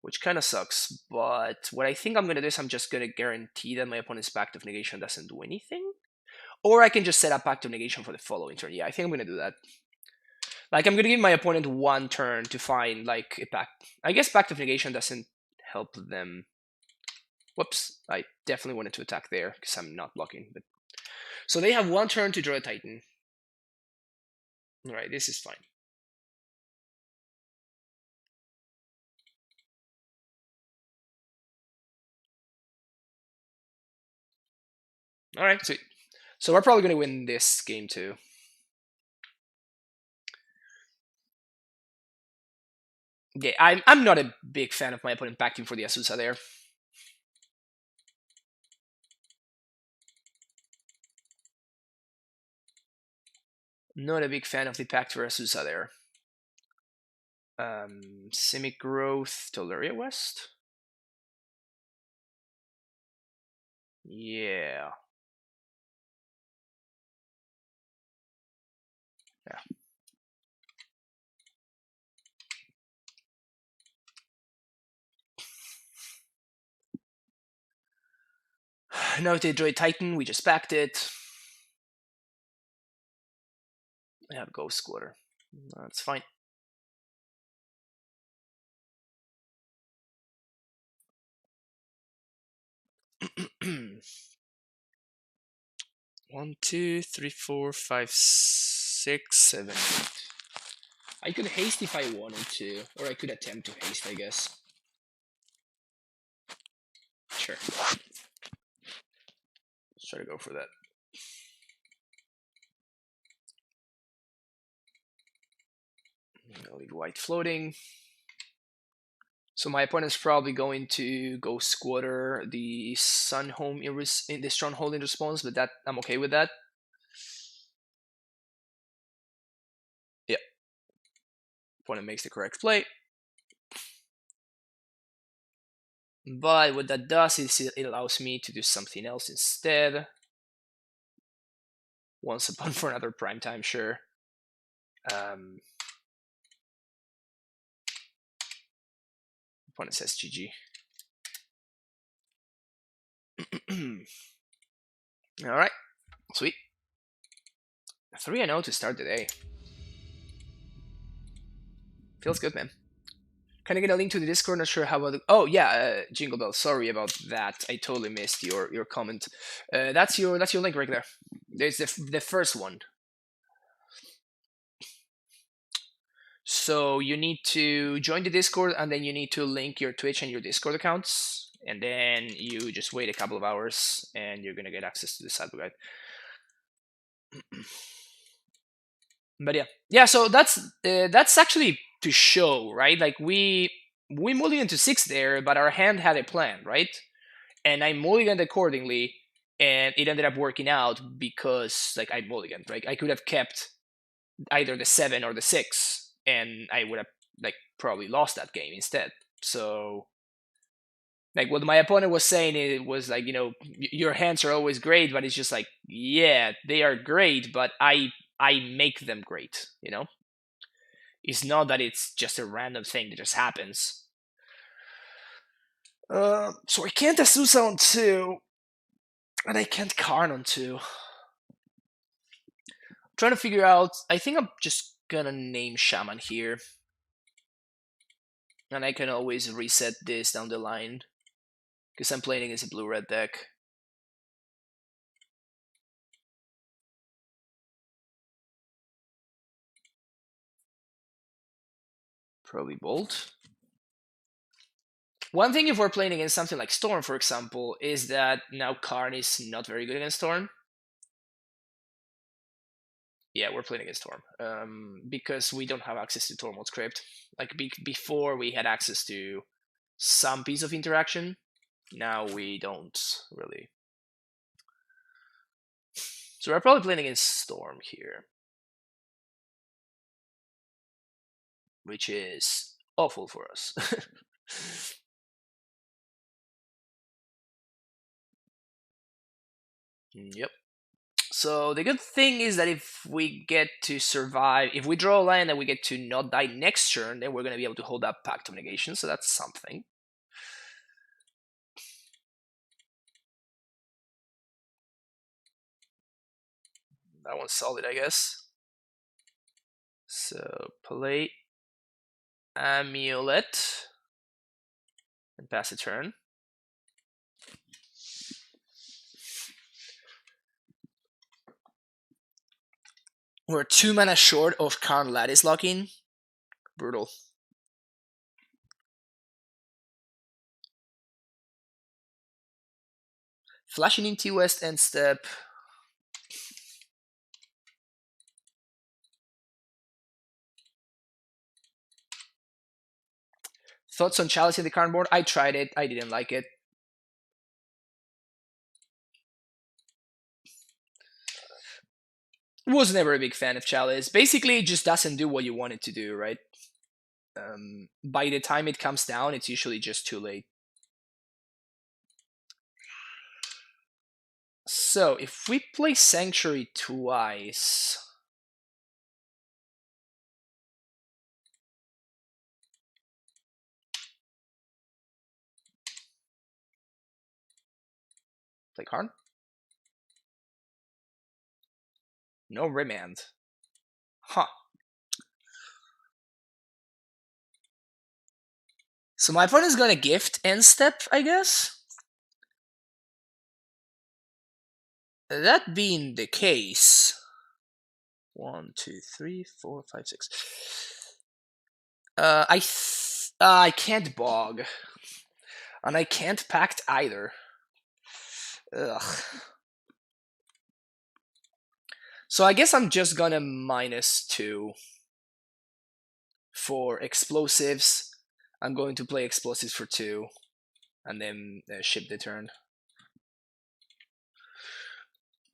which kind of sucks. But what I think I'm going to do is I'm just going to guarantee that my opponent's Pact of Negation doesn't do anything. Or I can just set up Pact of Negation for the following turn. Yeah, I think I'm going to do that. Like, I'm going to give my opponent 1 turn to find, like, a Pact. I guess Pact of Negation doesn't help them. Whoops, I definitely wanted to attack there because I'm not blocking. But so they have 1 turn to draw a Titan. Alright, this is fine. Alright, sweet. So we're probably going to win this game too. Yeah, I'm not a big fan of my opponent backing for the Azusa there. Not a big fan of the Pact for Azusa there. Simic Growth, Tolaria West? Yeah. Yeah. Now if they draw a Titan, we just backed it. I have Ghost Squatter. That's fine. One, two, three, four, five, 6, 7, 8. I could haste if I wanted to, or I could attempt to haste, I guess. Sure. Let's try to go for that. I'll leave white floating. So my opponent's probably going to go Squatter the Sun Home in the Stronghold in response, but that I'm okay with that. Yep. Opponent makes the correct play. But what that does is it allows me to do something else instead. Once upon for another prime time, sure. Opponent says GG. Alright, sweet. 3-0 to start the day. Feels good, man. Can I get a link to the Discord? Not sure how about. Oh yeah, Jingle Bell. Sorry about that. I totally missed your comment. That's your link right there. There's the first one. So you need to join the Discord, and then you need to link your Twitch and your Discord accounts, and then you just wait a couple of hours, and you're gonna get access to the sidebook guide. But yeah. So that's actually to show, right? Like we mulliganed to 6 there, but our hand had a plan, right? And I mulliganed accordingly, and it ended up working out because like I mulliganed, right? I could have kept either the 7 or the 6, and I would have like probably lost that game instead. So like what my opponent was saying, it was like, your hands are always great, but it's just like, yeah, they are great, but I make them great. It's not that it's just a random thing that just happens. So I can't Azusa on 2, and I can't Karn on 2. Trying to figure out. I think I'm just gonna name Shaman here, and I can always reset this down the line because I'm playing against a blue-red deck. Probably Bolt. One thing if we're playing against something like Storm, for example, is that now Karn is not very good against Storm. Yeah, we're playing against Storm because we don't have access to Tormod script. Like before, we had access to some piece of interaction. Now we don't really. So we're probably playing against Storm here, which is awful for us. Yep. So the good thing is that if we get to survive, if we draw a land and we get to not die next turn, then we're going to be able to hold up Pact of Negation, so that's something. That one's solid, I guess. So play AmuLIT and pass the turn. We're 2 mana short of Karn Lattice locking. Brutal. Flashing into West end step. Thoughts on Chalice in the Karn board? I tried it. I didn't like it. Was never a big fan of Chalice. Basically, it just doesn't do what you want it to do, right? By the time it comes down, it's usually just too late. So, if we play Sanctuary twice... Play Karn? No Remand. Huh. So my opponent's gonna gift end step, I guess? That being the case... 1, 2, 3, 4, 5, 6. I can't Bog. And I can't Pact either. Ugh. So I guess I'm just gonna -2 for explosives. I'm going to play explosives for 2 and then ship the turn.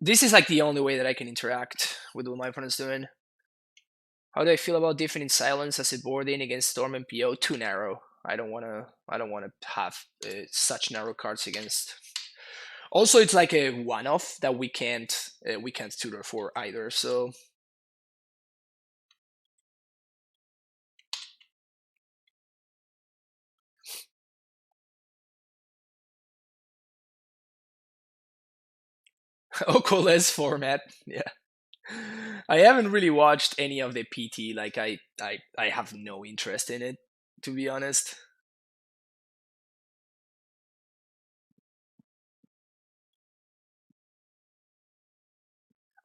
This is like the only way that I can interact with what my opponent's doing. How do I feel about Defending Silence as a board in against Storm and PO? Too narrow. I don't wanna have such narrow cards against. Also, it's like a one-off that we can't tutor for either. So Ocoles format, yeah. I haven't really watched any of the PT. Like I have no interest in it, to be honest.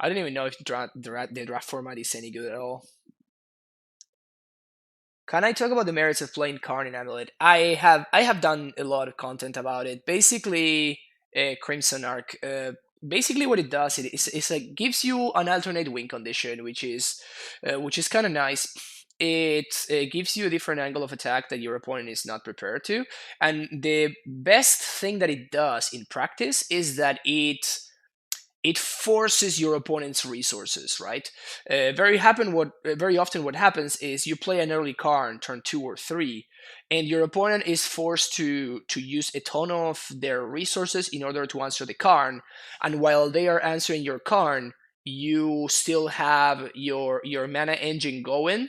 I don't even know if the draft format is any good at all. Can I talk about the merits of playing Karn in AmuLIT? I have done a lot of content about it. Basically, Crimson Arc. Basically, what it does it's like gives you an alternate win condition, which is kind of nice. It gives you a different angle of attack that your opponent is not prepared to, and the best thing that it does in practice is that it forces your opponent's resources, right? Very often what happens is you play an early card turn 2 or 3, and your opponent is forced to use a ton of their resources in order to answer the card, and while they are answering your card, you still have your mana engine going,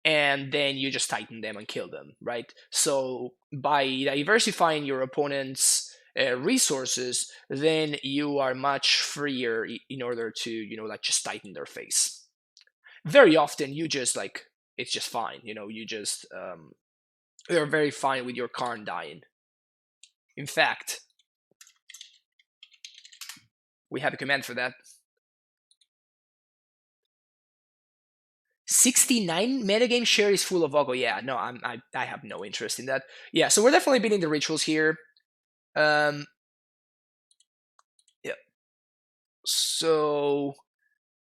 and then you just tighten them and kill them, right? So by diversifying your opponent's resources, then you are much freer in order to, like just tighten their face. Very often, you just like it's just fine. You just you're very fine with your Karn dying. In fact, we have a command for that. 69 metagame share is full of Vogo. Yeah, no, I have no interest in that. Yeah, so we're definitely beating the rituals here. Yeah. So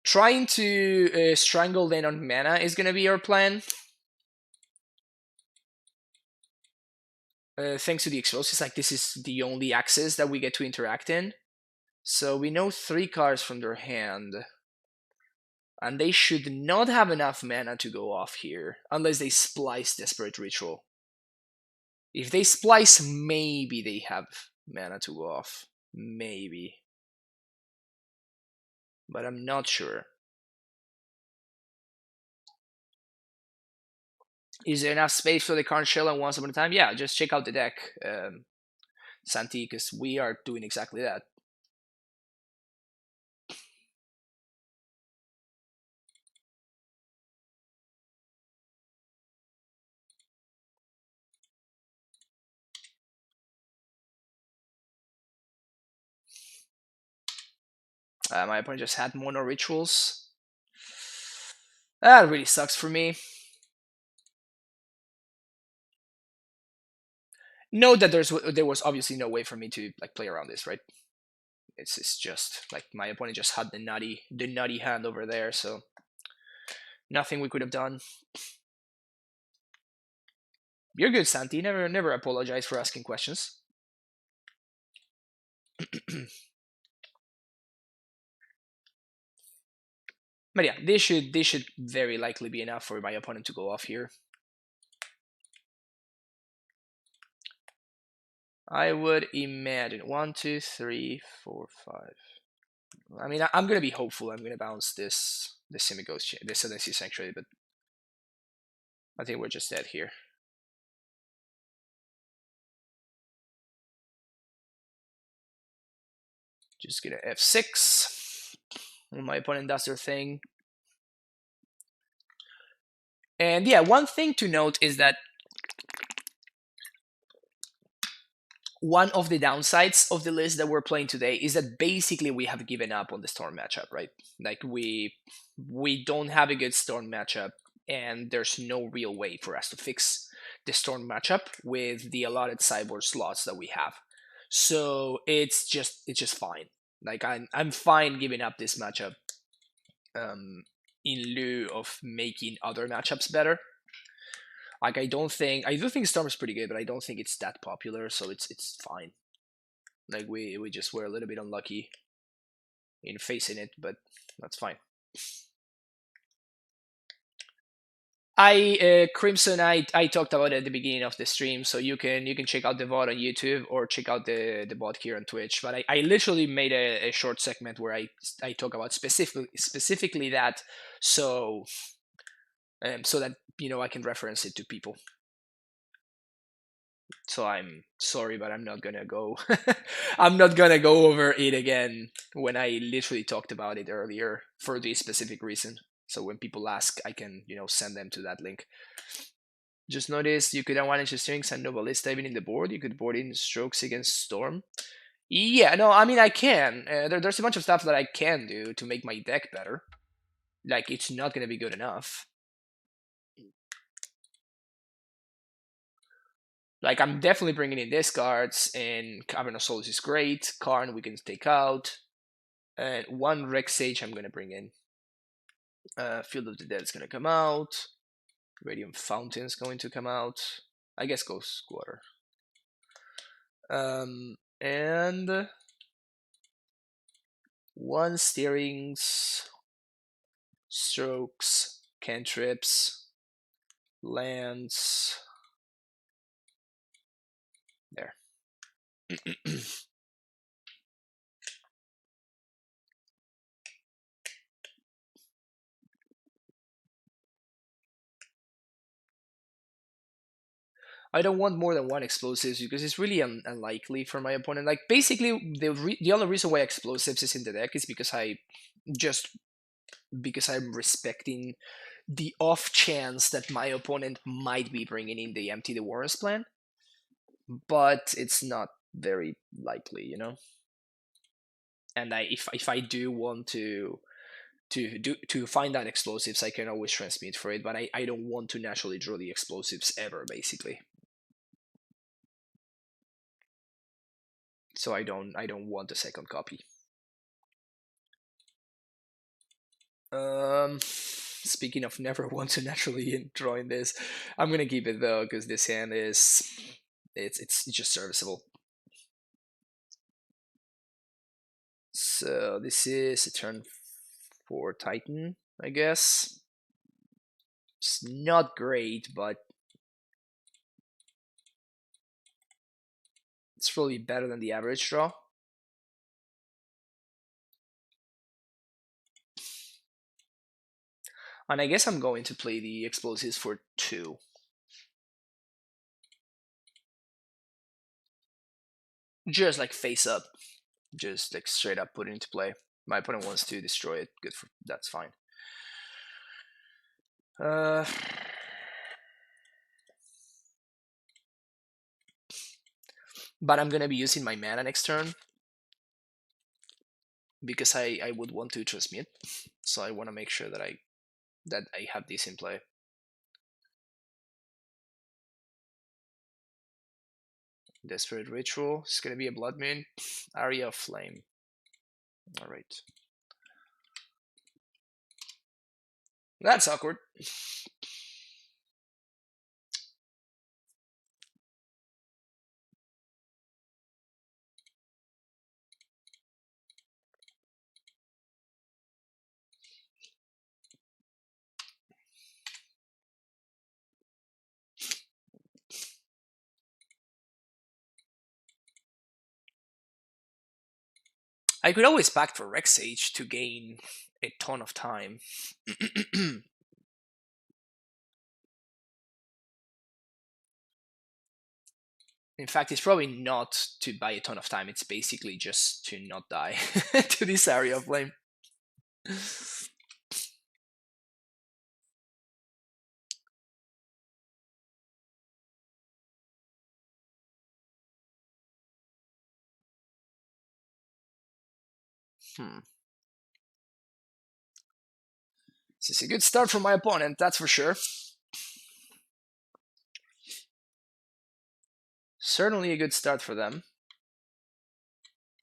trying to strangle then on mana is gonna be our plan. Thanks to the explosives, like this is the only axis that we get to interact in. So we know 3 cards from their hand. And they should not have enough mana to go off here, unless they splice Desperate Ritual. If they splice, maybe they have mana to go off. Maybe. But I'm not sure. Is there enough space for the Karn Shell and Once Upon a Time? Yeah, just check out the deck, Santi, because we are doing exactly that. My opponent just had mono rituals. That really sucks for me. Note that there was obviously no way for me to like play around this, right? It's just like my opponent just had the nutty hand over there, so nothing we could have done. You're good, Santi. Never apologize for asking questions. But yeah, this should very likely be enough for my opponent to go off here. I would imagine 1, 2, 3, 4, 5. I mean, I'm gonna be hopeful. I'm gonna bounce this Semi-Ghost, this Sedency Sanctuary, but I think we're just dead here. Just gonna F6 when my opponent does their thing. And yeah, one thing to note is that one of the downsides of the list that we're playing today is that basically we have given up on the Storm matchup, right? Like we don't have a good Storm matchup, and there's no real way for us to fix the Storm matchup with the allotted sideboard slots that we have. So it's just fine. Like I'm fine giving up this matchup in lieu of making other matchups better. Like I do think Storm is pretty good, but I don't think it's that popular, so it's fine. Like we just were a little bit unlucky in facing it, but that's fine. Crimson, I talked about it at the beginning of the stream, so you can check out the VOD on YouTube or check out the VOD here on Twitch. But I literally made a short segment where I talk about specifically that, so so that I can reference it to people. So I'm sorry, but I'm not gonna go. I'm not gonna go over it again when I literally talked about it earlier for this specific reason. So when people ask, I can send them to that link. Just notice you could unwind your strings and Novelista even in the board. You could board in Strokes against Storm. Yeah, no, I mean I can. There's a bunch of stuff that I can do to make my deck better. Like it's not gonna be good enough. Like, I'm definitely bringing in these cards, and Cavern of Souls is great. Karn we can take out. And one Rex Sage I'm going to bring in. Field of the Dead is going to come out. Radiant Fountain is going to come out. I guess Ghost Quarter. And one Steerings, Strokes, Cantrips, Lands. There. I don't want more than one explosives because it's really unlikely for my opponent. Like, basically, the only reason why explosives is in the deck is because I'm respecting the off chance that my opponent might be bringing in the Empty the Warrens plan, but it's not very likely, you know. And if I do want to find out explosives, I can always transmit for it, but I don't want to naturally draw the explosives ever, basically. So I don't want a second copy. Speaking of never want to naturally draw in this, I'm gonna keep it though because this hand is it's just serviceable. So this is a turn for Titan, I guess. It's not great, but it's probably better than the average draw. And I guess I'm going to play the explosives for 2. Just like face up. Just like straight up put it into play. My opponent wants to destroy it. Good for that's fine. But I'm gonna be using my mana next turn because I would want to transmute. So I want to make sure that I have this in play. Desperate Ritual. It's gonna be a Blood Moon. Area of Flame. All right. That's awkward. I could always back for Rex Sage to gain a ton of time. In fact, it's probably not to buy a ton of time. It's basically just to not die to this Area of Flame. This is a good start for my opponent, that's for sure. Certainly a good start for them.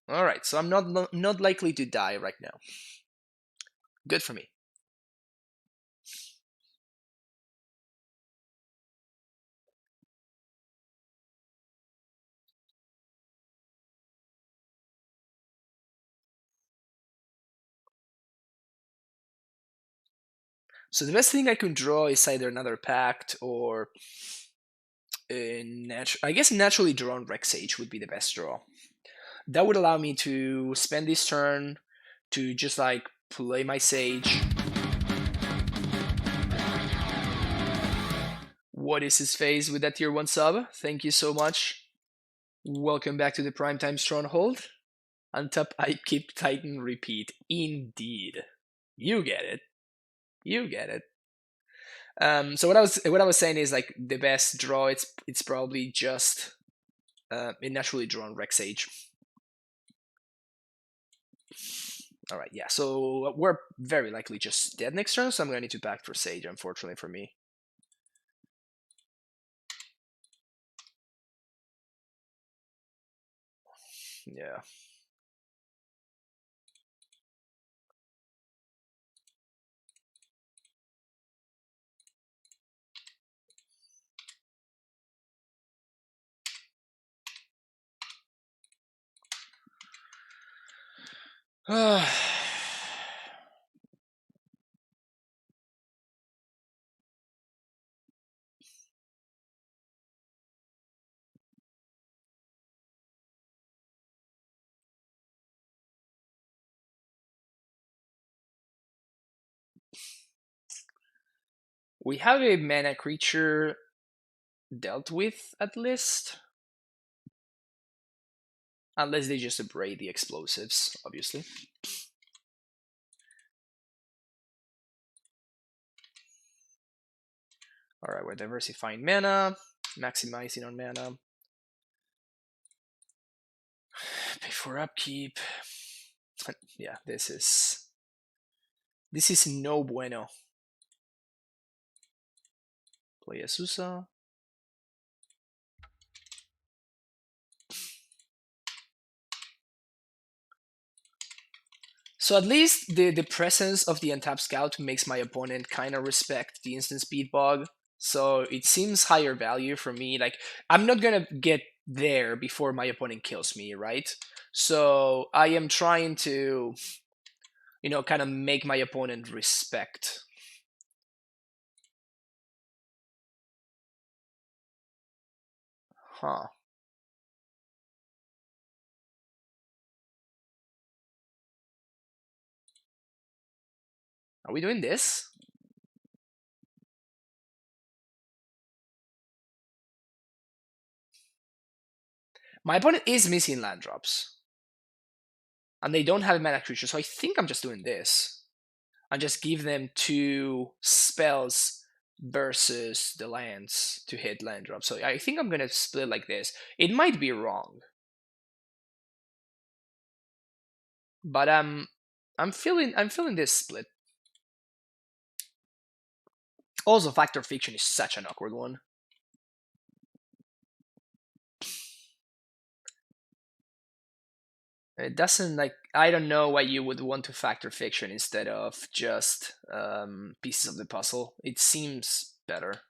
All right, so I'm not likely to die right now. Good for me. So the best thing I can draw is either another Pact or I guess naturally drawn Rex Sage would be the best draw. That would allow me to spend this turn to just like play my Sage. What is his face with that tier 1 sub? Thank you so much. Welcome back to the Primetime Stronghold. Untap, I keep Titan repeat. Indeed. You get it. You get it. So what I was saying is like the best draw. It's probably just a naturally drawn Rex Sage. All right, yeah. So we're very likely just dead next turn. So I'm gonna need to back for Sage, unfortunately for me. Yeah. We have a mana creature dealt with at least. Unless they just abrade the explosives, obviously. Alright, we're diversifying mana, maximizing on mana. Pay for upkeep. Yeah, this is no bueno. Play Asusa. So at least the presence of the untapped scout makes my opponent kind of respect the instant speed bog. So it seems higher value for me. Like, I'm not gonna get there before my opponent kills me, right? So I am trying to, kind of make my opponent respect. Huh. Are we doing this? My opponent is missing land drops. And they don't have mana creatures, so I think I'm just doing this. And just give them 2 spells versus the lands to hit land drops. So I think I'm gonna split like this. It might be wrong. But I'm feeling this split. Also, Fact or Fiction is such an awkward one. It doesn't, like, I don't know why you would want to Fact or Fiction instead of just pieces of the puzzle. It seems better.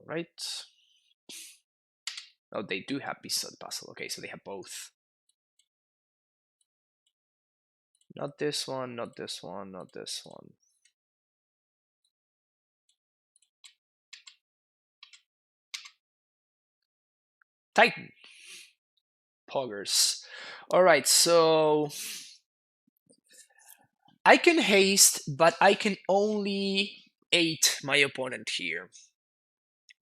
Right. Oh, they do have pieces of the puzzle. Okay, so they have both. Not this one, not this one, not this one. Titan. Poggers. Alright, so I can haste, but I can only 8 my opponent here.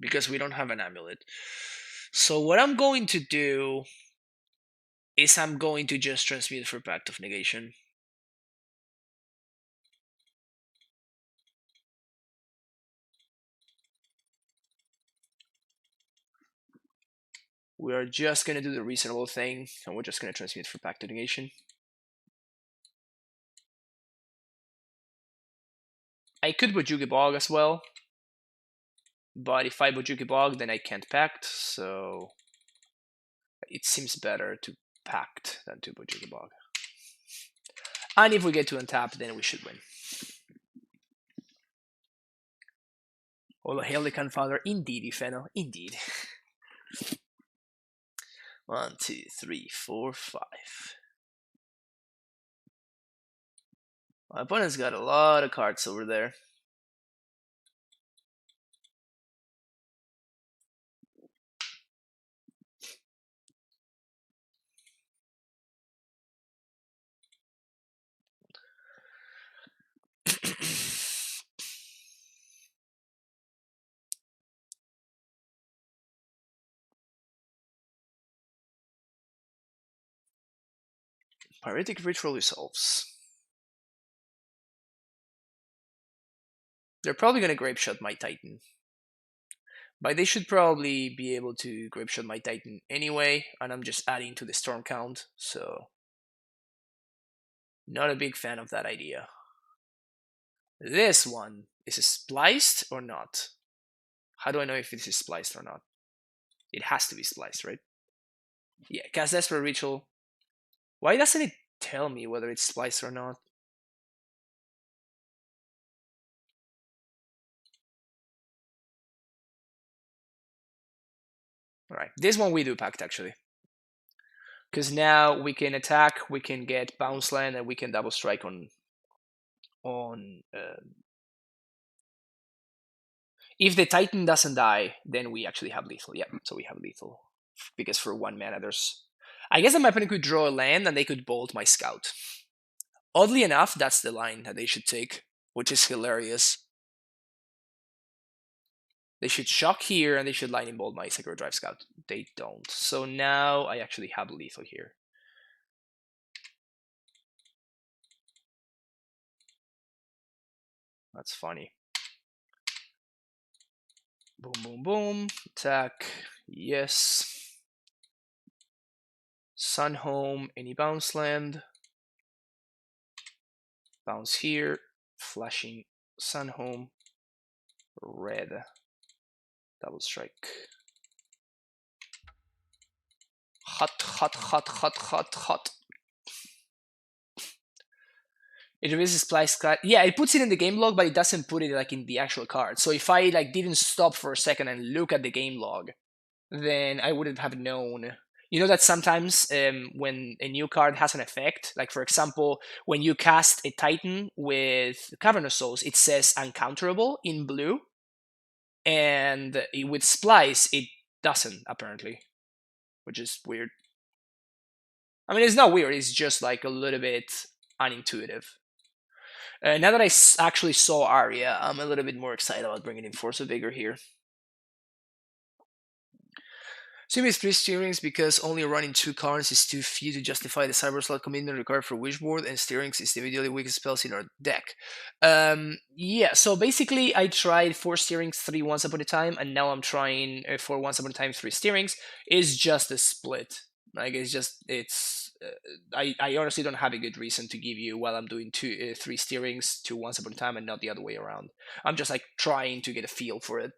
Because we don't have an AmuLIT. So what I'm going to do is I'm going to just transmute for Pact of Negation. We are just going to do the reasonable thing, and we're just going to transmute for Pact of Negation. I could Bojuki Bog as well, but if I Bojuki Bog, then I can't Pact, so it seems better to Pact than to Bojuki Bog. And if we get to untap, then we should win. All hail the Confather, indeed, Ifeno, indeed. 1, 2, 3, 4, 5. My opponent's got a lot of cards over there. Pyretic Ritual resolves. They're probably going to Grape Shot my Titan. But they should probably be able to Grape Shot my Titan anyway, and I'm just adding to the Storm count, so Not a big fan of that idea. This one, is it spliced or not? How do I know if this is spliced or not? It has to be spliced, right? Yeah, cast Desperate Ritual. Why doesn't it tell me whether it's spliced or not? Alright, this one we do pact actually. Because now we can attack, we can get bounce land, and we can double strike on if the Titan doesn't die, then we actually have lethal. Yeah, so we have lethal. Because for 1 mana there's... I guess my opponent could draw a land and they could bolt my scout. Oddly enough, that's the line that they should take, which is hilarious. They should shock here and they should lightning bolt my Secret Drive Scout. They don't. So now I actually have lethal here. That's funny. Boom, boom, boom. Attack. Yes. Sun Home. Any bounce land. Bounce here. Flashing Sun Home. Red. Double strike. Hot, hot, hot, hot, hot, hot. It removes splice card. Yeah, it puts it in the game log, but it doesn't put it like in the actual card. So if I like didn't stop for a second and look at the game log, then I wouldn't have known. You know that sometimes when a new card has an effect, like for example, when you cast a Titan with Cavernous Souls, it says uncounterable in blue, and with Splice, it doesn't apparently, which is weird. I mean, it's not weird, it's just like a little bit unintuitive. Now that I actually saw Arya, I'm a little bit more excited about bringing in Force of Vigor here. Sim is 3 steerings because only running 2 cards is too few to justify the cyber slot commitment required for Wishboard, and steerings is the immediately weakest spells in our deck. Yeah, so basically I tried 4 steerings 3 once upon a time, and now I'm trying 4 once upon a time 3 steerings. It's just a split. Like I honestly don't have a good reason to give you while I'm doing 3 steerings to once upon a time and not the other way around. I'm just like trying to get a feel for it.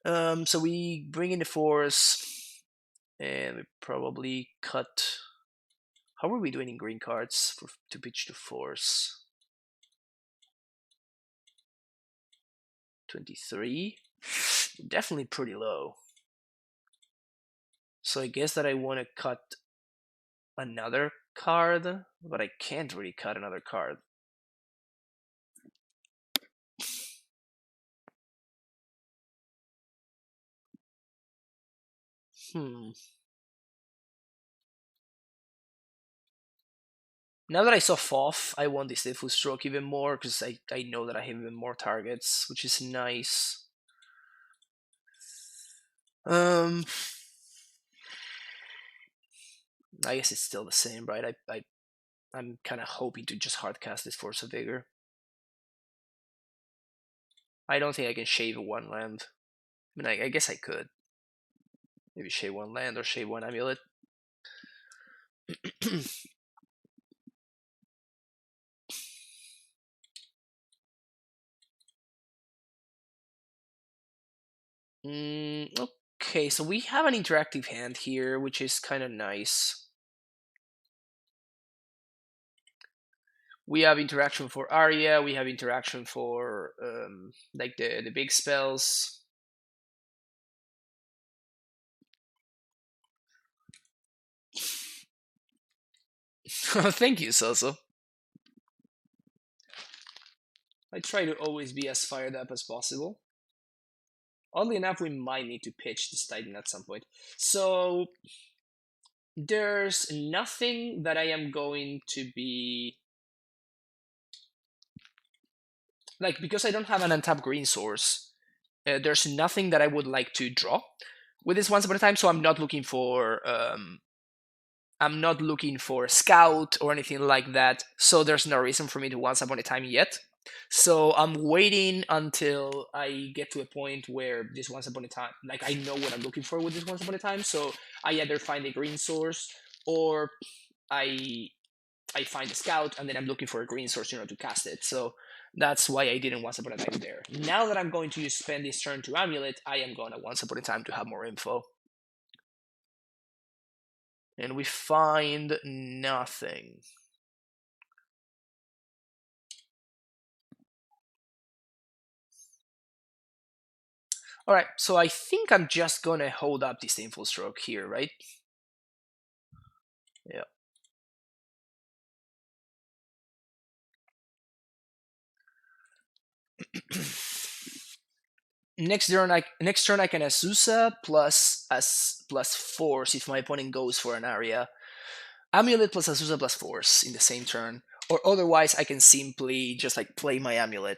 So we bring in the Force, and we probably cut. How are we doing in green cards to pitch the Force? 23? Definitely pretty low. So I guess that I want to cut another card, but I can't really cut another card. Now that I saw Foff, I want this Deadful Stroke even more, because I know that I have even more targets, which is nice. I guess it's still the same, right? I'm kind of hoping to just hardcast this Force of Vigor. I don't think I can shave 1 land. I mean, I guess I could. Maybe shave 1 land or shave 1 AmuLIT. Okay, so we have an interactive hand here, which is kind of nice. We have interaction for Arya, we have interaction for like the big spells. Thank you, Soso. I try to always be as fired up as possible. Oddly enough, we might need to pitch this Titan at some point. So there's nothing that I am going to be like, because I don't have an untapped green source. There's nothing that I would like to draw with this once upon a time. So I'm not looking for a scout or anything like that. So there's no reason for me to once upon a time yet. So I'm waiting until I get to a point where this once upon a time, like I know what I'm looking for with this once upon a time. So I either find a green source, or I I find the scout, and then I'm looking for a green source in order to cast it. So that's why I didn't once upon a time there. Now that I'm going to spend this turn to AmuLIT, I am going to once upon a time to have more info. And we find nothing. All right, so I think I'm just gonna hold up this Disdainful Stroke here, right? Yeah. Next turn I can Azusa plus Force if my opponent goes for an area. AmuLIT plus Azusa plus Force in the same turn. Or otherwise I can simply just like play my AmuLIT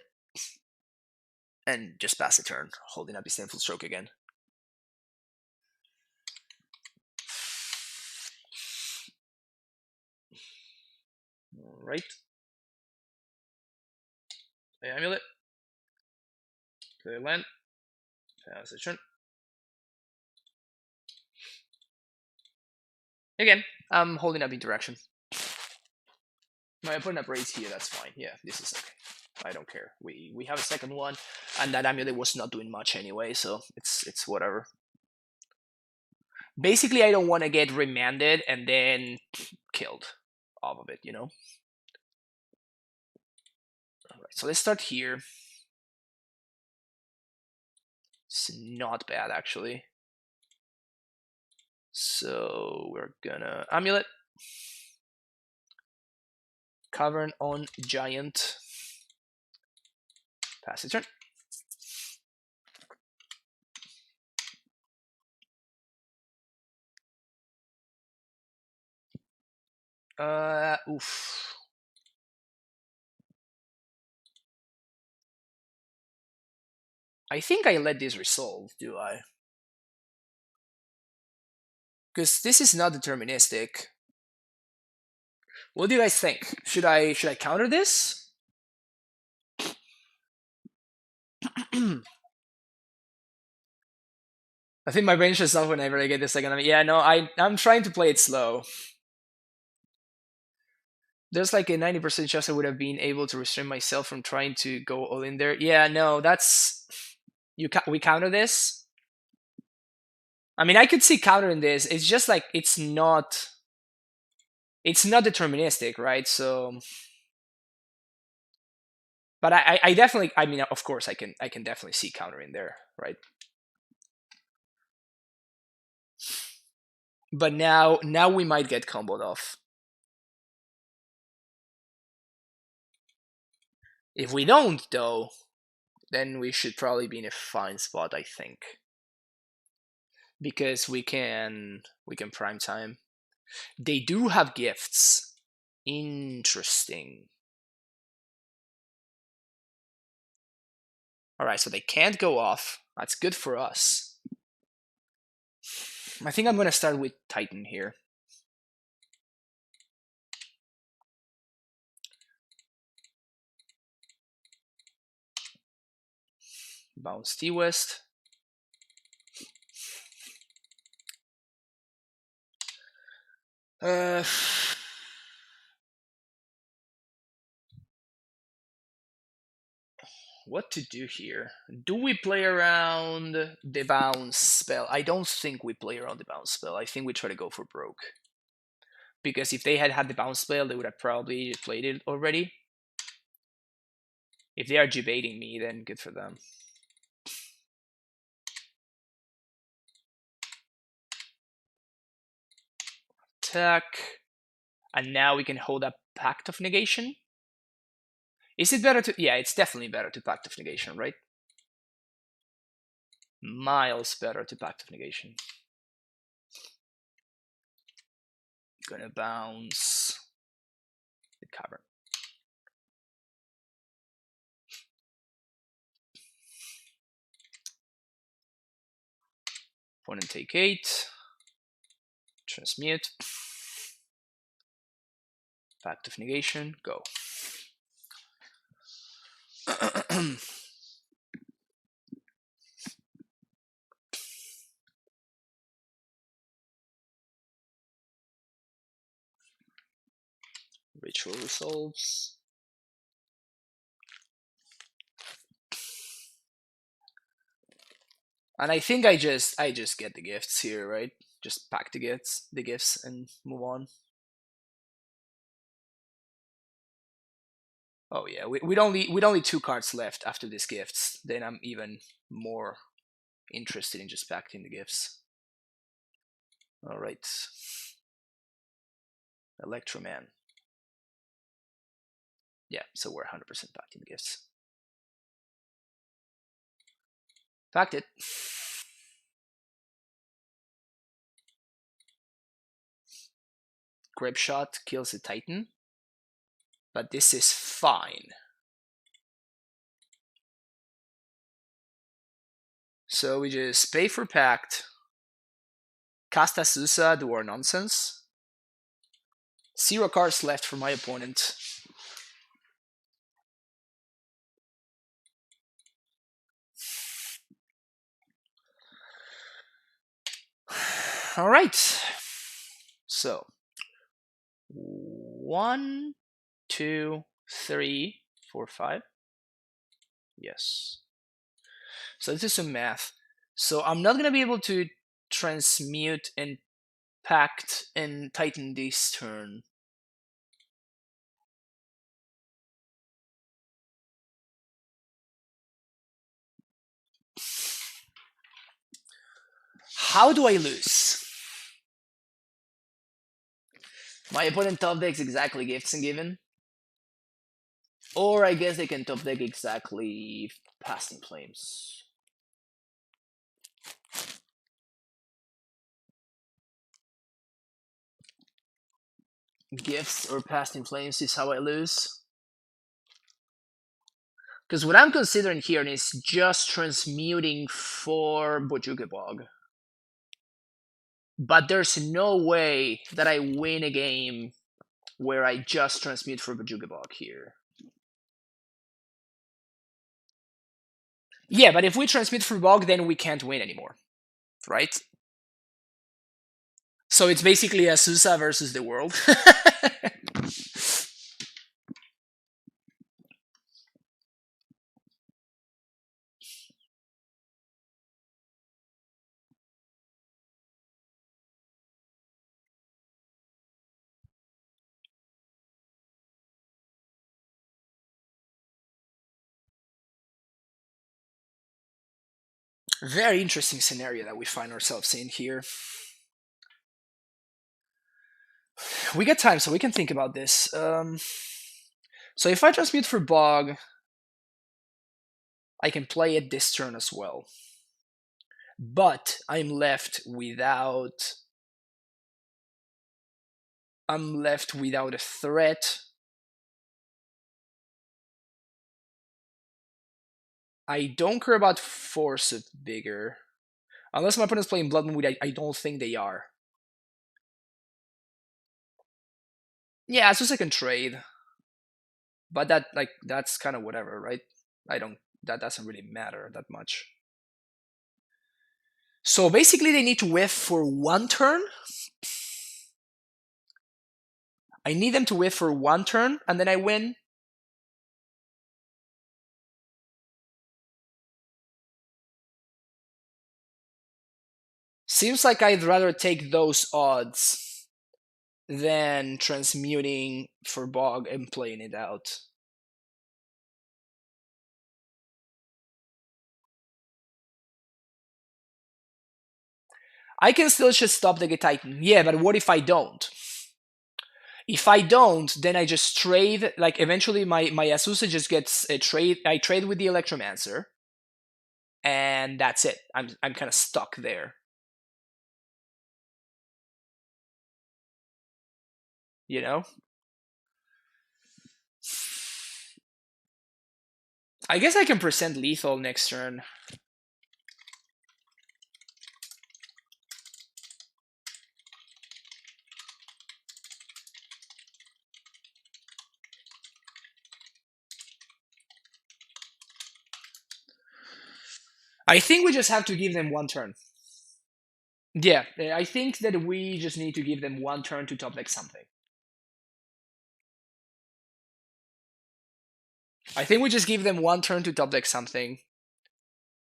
and just pass the turn, holding up Disdainful Stroke again. Alright. Play AmuLIT. Play land. Pass the turn. Again, I'm holding up interaction. My opponent upgrades here, that's fine. Yeah, this is okay. I don't care. We have a second one, and that AmuLIT was not doing much anyway, so it's whatever. Basically, I don't want to get remanded and then killed off of it, you know? Alright, so let's start here. It's not bad, actually. So we're gonna AmuLIT. Cavern on Giant. Pass the turn. Oof. I think I let this resolve, do I? Because this is not deterministic. What do you guys think? Should I counter this? I think my brain shuts off whenever I get the second. Yeah, no, I'm trying to play it slow. There's like a 90% chance I would have been able to restrain myself from trying to go all in there. Yeah, no, that's we counter this. I mean, I could see countering this. It's just like it's not deterministic, right? So, but I definitely, I mean, of course, I can definitely see countering there, right? But now we might get comboed off. If we don't, though, then we should probably be in a fine spot, I think, because we can prime time. They do have gifts. Interesting. All right, so they can't go off. That's good for us. I think I'm gonna start with Titan here. Bounce T-West. What to do here? Do we play around the bounce spell? I don't think we play around the bounce spell. I think we try to go for broke. Because if they had had the bounce spell, they would have probably played it already. If they are debating me, then good for them. Attack. And now we can hold up Pact of Negation. Is it better to... Yeah, it's definitely better to Pact of Negation, right? Miles better to Pact of Negation. Gonna bounce the Cavern. Opponent take 8. Transmute. Pact of Negation. Go. Ritual resolves. And I think I just get the gifts here, right? Just pack the gifts and move on. Oh yeah, we'd only 2 cards left after these gifts. Then I'm even more interested in just packing the gifts. All right, Electroman. Yeah, so we're 100% packing the gifts. Packed it. Grip shot kills the Titan, but this is fine. So we just pay for packed, cast Azusa, do our nonsense. 0 cards left for my opponent. All right. So 1, 2, 3, 4, 5. Yes. So let's do some math. So I'm not gonna be able to transmute and pact and Titan this turn. How do I lose? My opponent top decks exactly Gifts and Given. Or I guess they can top deck exactly Past in Flames. Gifts or Past in Flames is how I lose. Because what I'm considering here is just transmuting for Bojuka Bog. But there's no way that I win a game where I just transmute for Bojuka Bog here. Yeah, but if we transmute for Bog, then we can't win anymore, right? So it's basically Azusa versus the world. Very interesting scenario that we find ourselves in here. We got time, so we can think about this. So if I transmute for Bog, I can play it this turn as well. But I'm left without a threat. I don't care about Force of Vigor. Unless my opponent's playing Blood Moon, I don't think they are. Yeah, it's just I can trade. But that's kind of whatever, right? That doesn't really matter that much. So basically they need to whiff for 1 turn. I need them to whiff for 1 turn, and then I win. Seems like I'd rather take those odds than transmuting for Bog and playing it out. I can still just stop the Titan. Yeah, but what if I don't? If I don't, then I just trade. Like eventually, my Azusa just gets a trade. I trade with the Electromancer, and that's it. I'm kind of stuck there. You know. I guess I can present lethal next turn. I think we just have to give them 1 turn. Yeah, I think that we just need to give them 1 turn to top deck something. I think we just give them one turn to top deck something,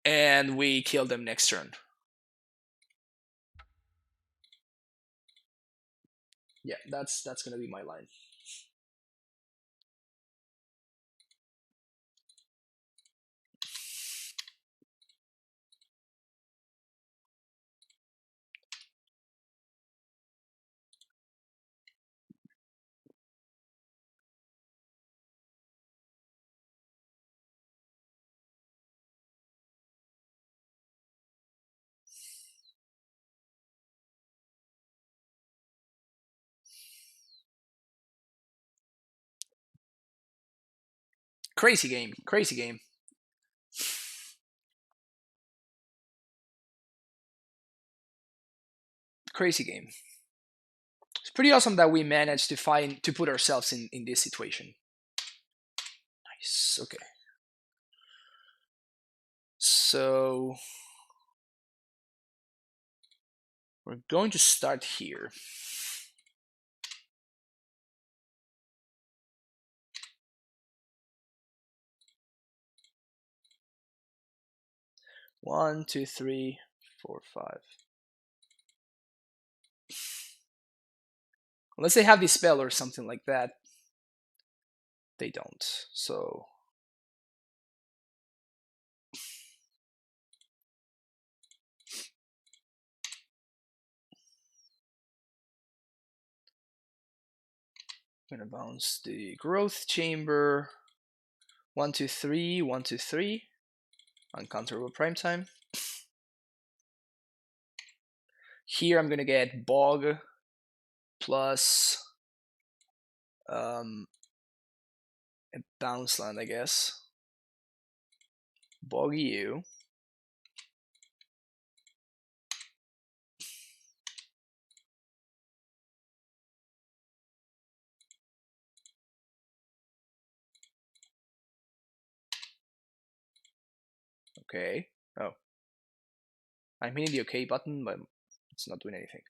and we kill them next turn. Yeah, that's gonna be my line. Crazy game, crazy game. Crazy game. It's pretty awesome that we managed to put ourselves in this situation. Nice. Okay. So we're going to start here. One, two, three, four, five. Unless they have the spell or something like that, they don't. So I'm gonna bounce the growth chamber. 1, 2, 3, 1, 2, 3. Uncounterable prime time. Here I'm gonna get bog plus a bounce land, I guess. Bog you. Okay. Oh. I'm hitting the OK button, but it's not doing anything.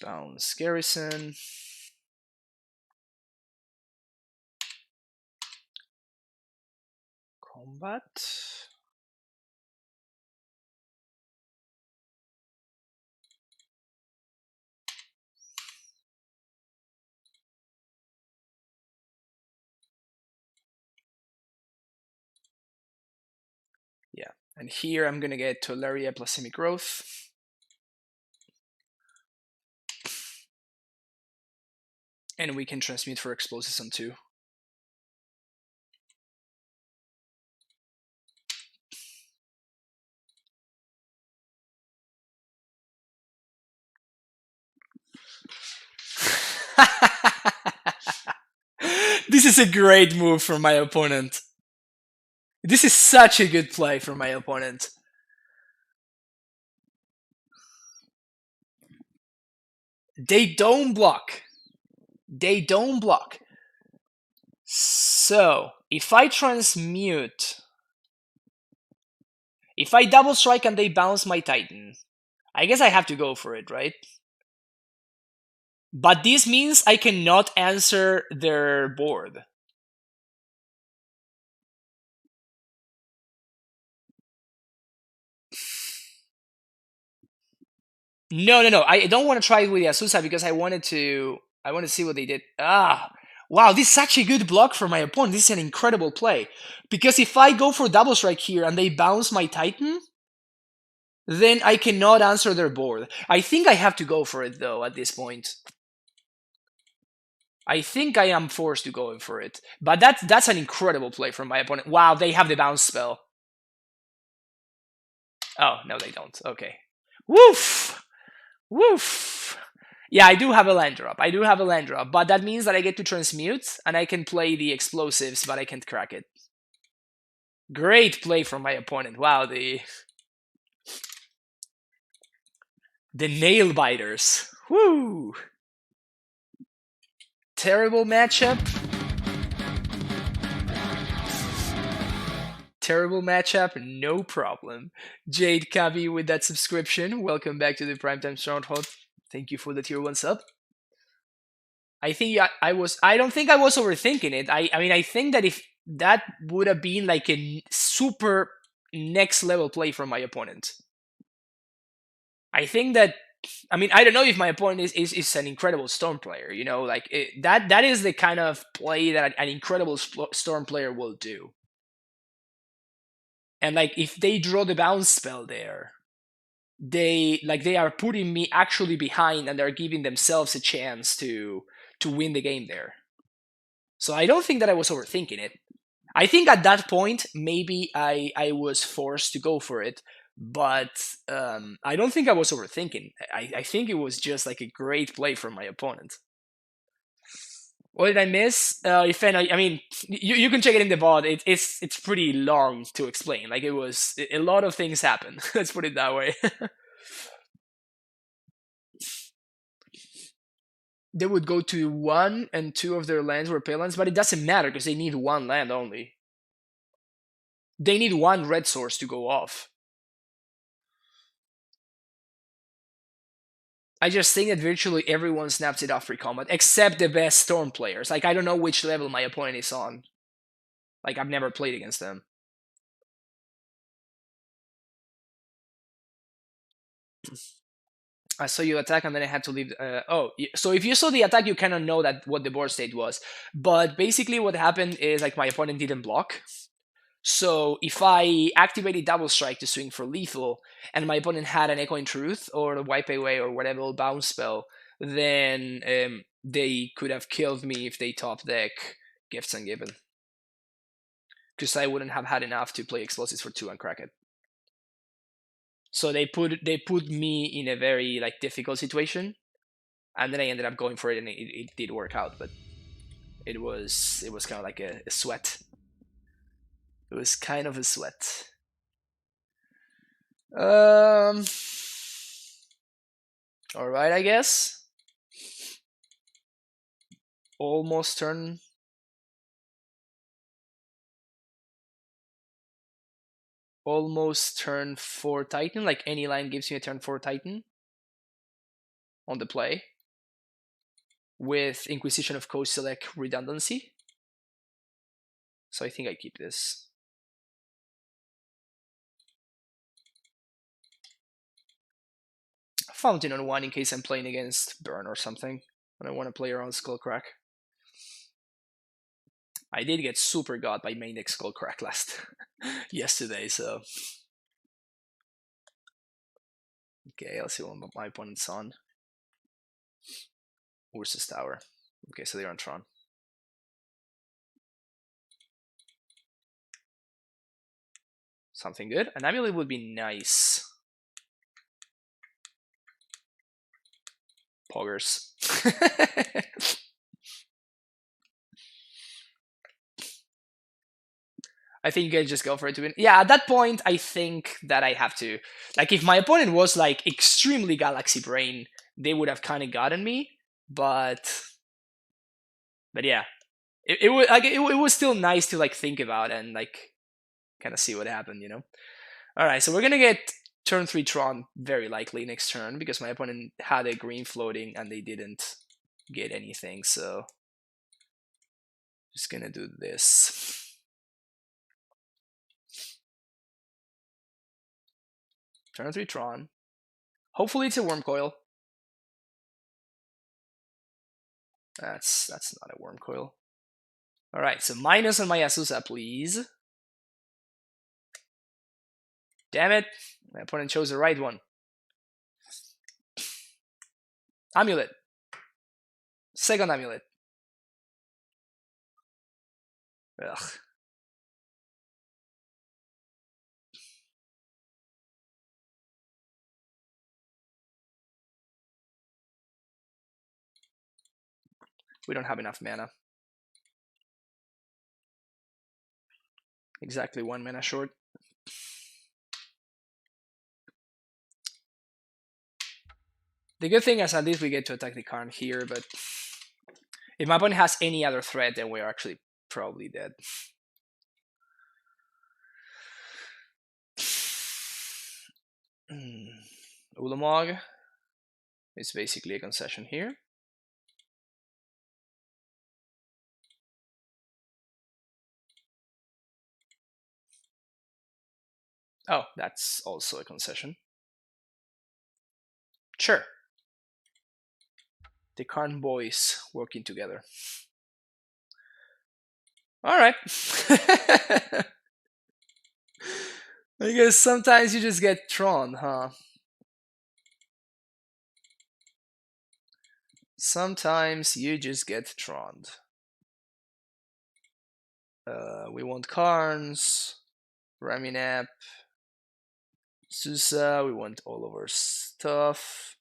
Bounce garrison. Combat. Yeah, and here I'm gonna get Tolaria plus semi-growth. And we can transmute for explosives on 2. This is a great move from my opponent. This is such a good play from my opponent. They don't block. They don't block. So, if I transmute, if I double strike and they bounce my Titan, I guess I have to go for it, right? But this means I cannot answer their board. No. I don't want to try it with Yasusa because I want to see what they did. Wow, this is such a good block for my opponent. This is an incredible play. Because if I go for double strike here and they bounce my Titan, then I cannot answer their board. I think I have to go for it though at this point. I think I am forced to go in for it. But that's an incredible play from my opponent. Wow, they have the bounce spell. Oh, no they don't. Okay. Woof! Woof! Yeah, I do have a land drop. But that means that I get to transmute, and I can play the explosives, but I can't crack it. Great play from my opponent. Wow, the nail biters. Woo! terrible matchup. Terrible matchup, no problem. Jade Kavi with that subscription. Welcome back to the Primetime Stronghold. Thank you for the tier 1 sub. I think I don't think I was overthinking it. I mean, I think that if that would have been like a super next level play from my opponent. I think that, I mean, I don't know if my opponent is an incredible Storm player, you know, like that is the kind of play that an incredible Storm player will do. And like if they draw the bounce spell there, they are putting me actually behind, and they're giving themselves a chance to win the game there. So I don't think that I was overthinking it. I think at that point maybe I was forced to go for it, but I don't think I was overthinking. I think it was just like a great play from my opponent. What did I miss? If I mean, you can check it in the VOD. It's pretty long to explain. Like, it was a lot of things happened. Let's put it that way. They would go to 1 and 2 of their lands were pale lands, but it doesn't matter because they need 1 land only. They need 1 red source to go off. I just think that virtually everyone snaps it off pre-combat, except the best Storm players. Like, I don't know which level my opponent is on. Like, I've never played against them. I saw you attack and then I had to leave. So if you saw the attack, you kind of know that what the board state was. But basically what happened is, like, my opponent didn't block. So if I activated Double Strike to swing for lethal, and my opponent had an Echoing Truth or a Wipe Away or whatever bounce spell, then they could have killed me if they top deck Gifts Ungiven. Because I wouldn't have had enough to play Explosives for 2 and crack it. So they put me in a very like difficult situation, and then I ended up going for it, and it did work out. But it was kind of like a sweat. It was kind of a sweat. All right, I guess. Almost turn. Almost turn 4 Titan. Like, any line gives me a turn 4 Titan on the play with Inquisition of Kozilek redundancy. So I think I keep this. Fountain on 1 in case I'm playing against Burn or something when I want to play around Skullcrack. I did get super got by main deck Skullcrack last yesterday, so. Okay, let's see what my opponent's on. Ursus Tower. Okay, so they're on Tron. Something good. An AmuLIT would be nice. Poggers. I think you guys just go for it to win. Yeah, at that point, I think that I have to. Like, if my opponent was like extremely Galaxy Brain, they would have kind of gotten me. But yeah, it was like it was still nice to like think about and like kind of see what happened, you know. All right, so we're gonna get turn 3 Tron very likely next turn because my opponent had a green floating and they didn't get anything. So just gonna do this. Turn 3 Tron. Hopefully it's a Worm Coil. That's not a Worm Coil. All right, so minus on my Azusa, please. Damn it, my opponent chose the right one. AmuLIT. Second AmuLIT. Ugh. We don't have enough mana. Exactly 1 mana short. The good thing is at least we get to attack the Karn here, but If my opponent has any other threat, then we're actually probably dead. Ulamog is basically a concession here. Oh, that's also a concession. Sure. The Karn boys working together. All right. I guess sometimes you just get Tron, huh? Sometimes you just get Troned. We want Karns, Raminap, Susa, we want all of our stuff.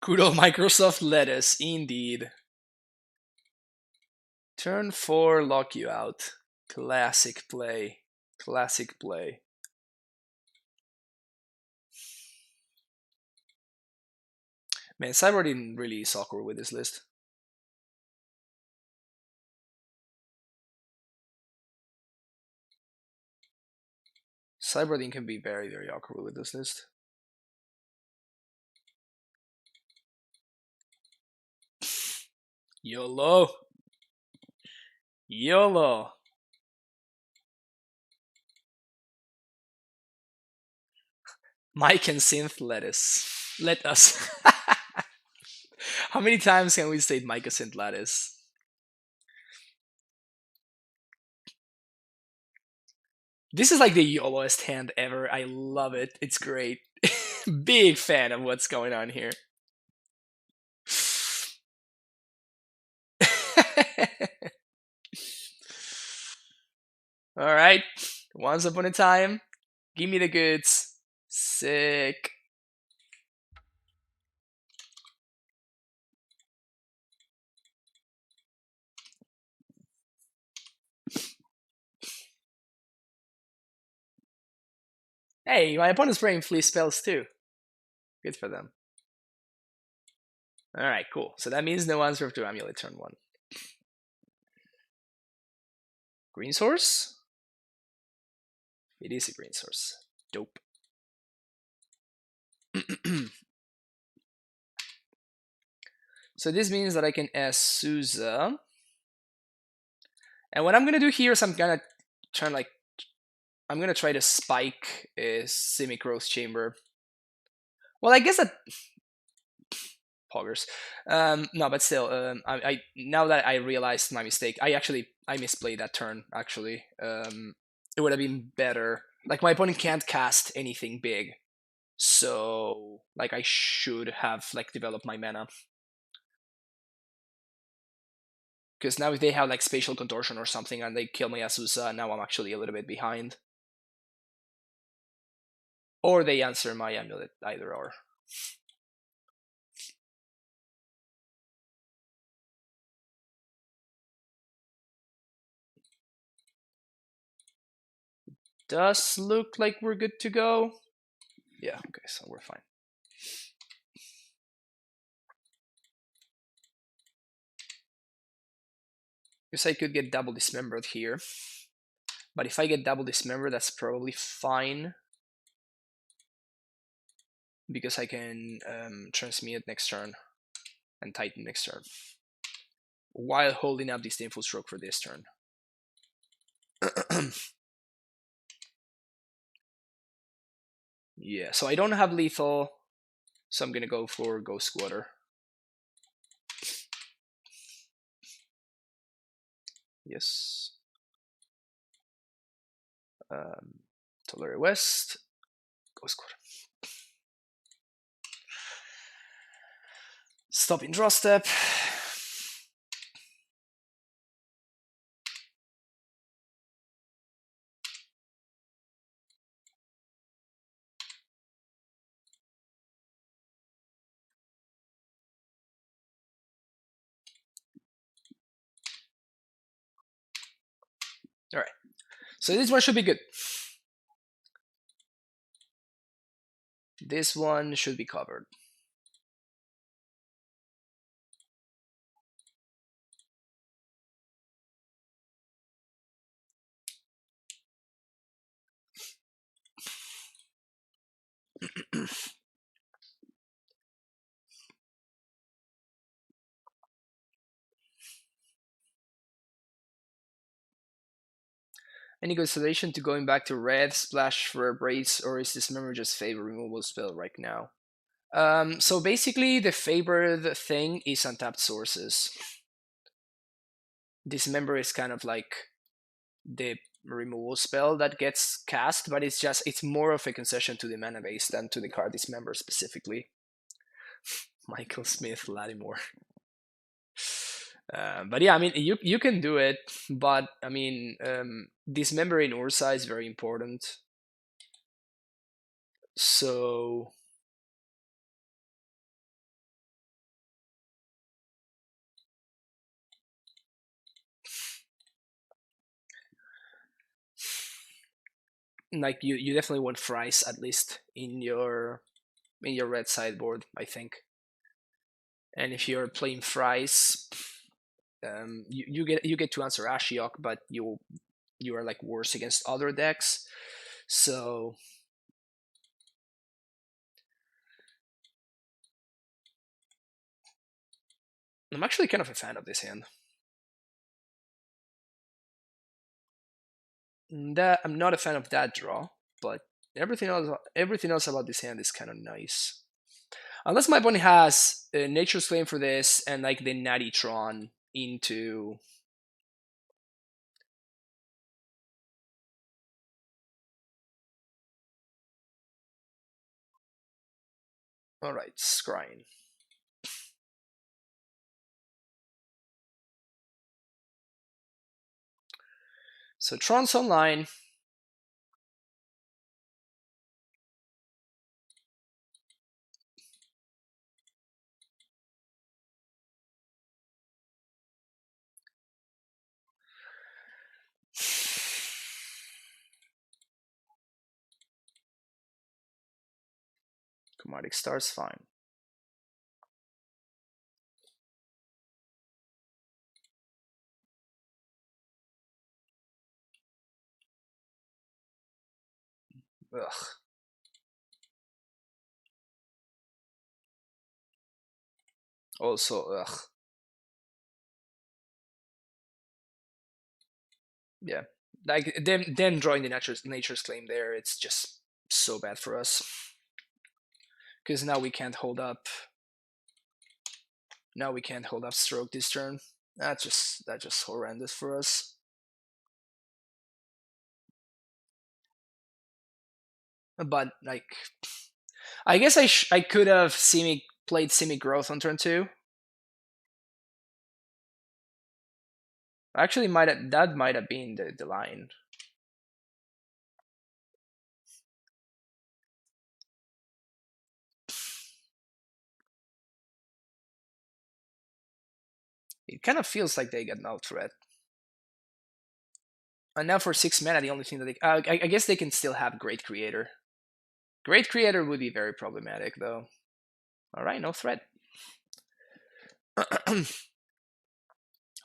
Good old Microsoft lettuce, indeed. Turn 4, lock you out. Classic play. Classic play. Man, Cyber didn't really soccer with this list. Cyberdin can be very, very awkward with this list. YOLO. YOLO. Mike and Synth lettuce. Let us. How many times can we say Mike and Synth lettuce? This is like the YOLOest hand ever. I love it. It's great. Big fan of what's going on here. All right. Once upon a time. Give me the goods. Sick. Hey, my opponent's playing flea spells too. Good for them. Alright, cool. So that means no answer to AmuLIT turn 1. Green source? It is a green source. Dope. So this means that I can ask Souza. And what I'm gonna do here is I'm gonna try to spike a semi-growth chamber. Well, I guess that poggers. No, but still, I now that I realized my mistake, I misplayed that turn. Actually, it would have been better. Like my opponent can't cast anything big, so like I should have like developed my mana. Because now if they have like spatial contortion or something and they kill my Asusa, now I'm actually a little bit behind. Or they answer my AmuLIT, either or. Does look like we're good to go. Yeah, okay, so we're fine. Guess I could get double dismembered here. But if I get double dismembered, that's probably fine. Because I can transmute next turn and tighten next turn. While holding up Disdainful Stroke for this turn. Yeah, so I don't have lethal, so I'm gonna go for Ghost Squatter. Yes. Tulare West, Ghost Squatter. Stop in draw step. All right. So this one should be good. This one should be covered. Any consideration to going back to red splash for a brace, or is this memory just favor removal spell right now? So basically, the favored thing is untapped sources. Dismember is kind of like the removal spell that gets cast, but it's more of a concession to the mana base than to the card Dismember specifically. Michael Smith, Lattimore. But yeah, I mean, you can do it, but I mean, Dismember in Ursa is very important. So like you definitely want Fries at least in your red sideboard, I think. And if you're playing Fries, you get to answer Ashiok, but you are like worse against other decks. So I'm actually kind of a fan of this hand. I'm not a fan of that draw, but everything else about this hand is kind of nice. Unless my opponent has Nature's Claim for this and like the Natty Tron into. Alright, scrying. So Tron's online. Chromatic Star's fine. Ugh. Also, ugh. Yeah. Like them drawing the nature's claim there, it's just so bad for us. Because now we can't hold up. Now we can't hold up stroke this turn. That's just horrendous for us. But like, I guess I could have played Simi Growth on turn 2. Actually, that might have been the line. It kind of feels like they got no threat. And now for 6 mana, the only thing that I guess they can still have Great Creator. Great Creator would be very problematic, though. All right, no threat.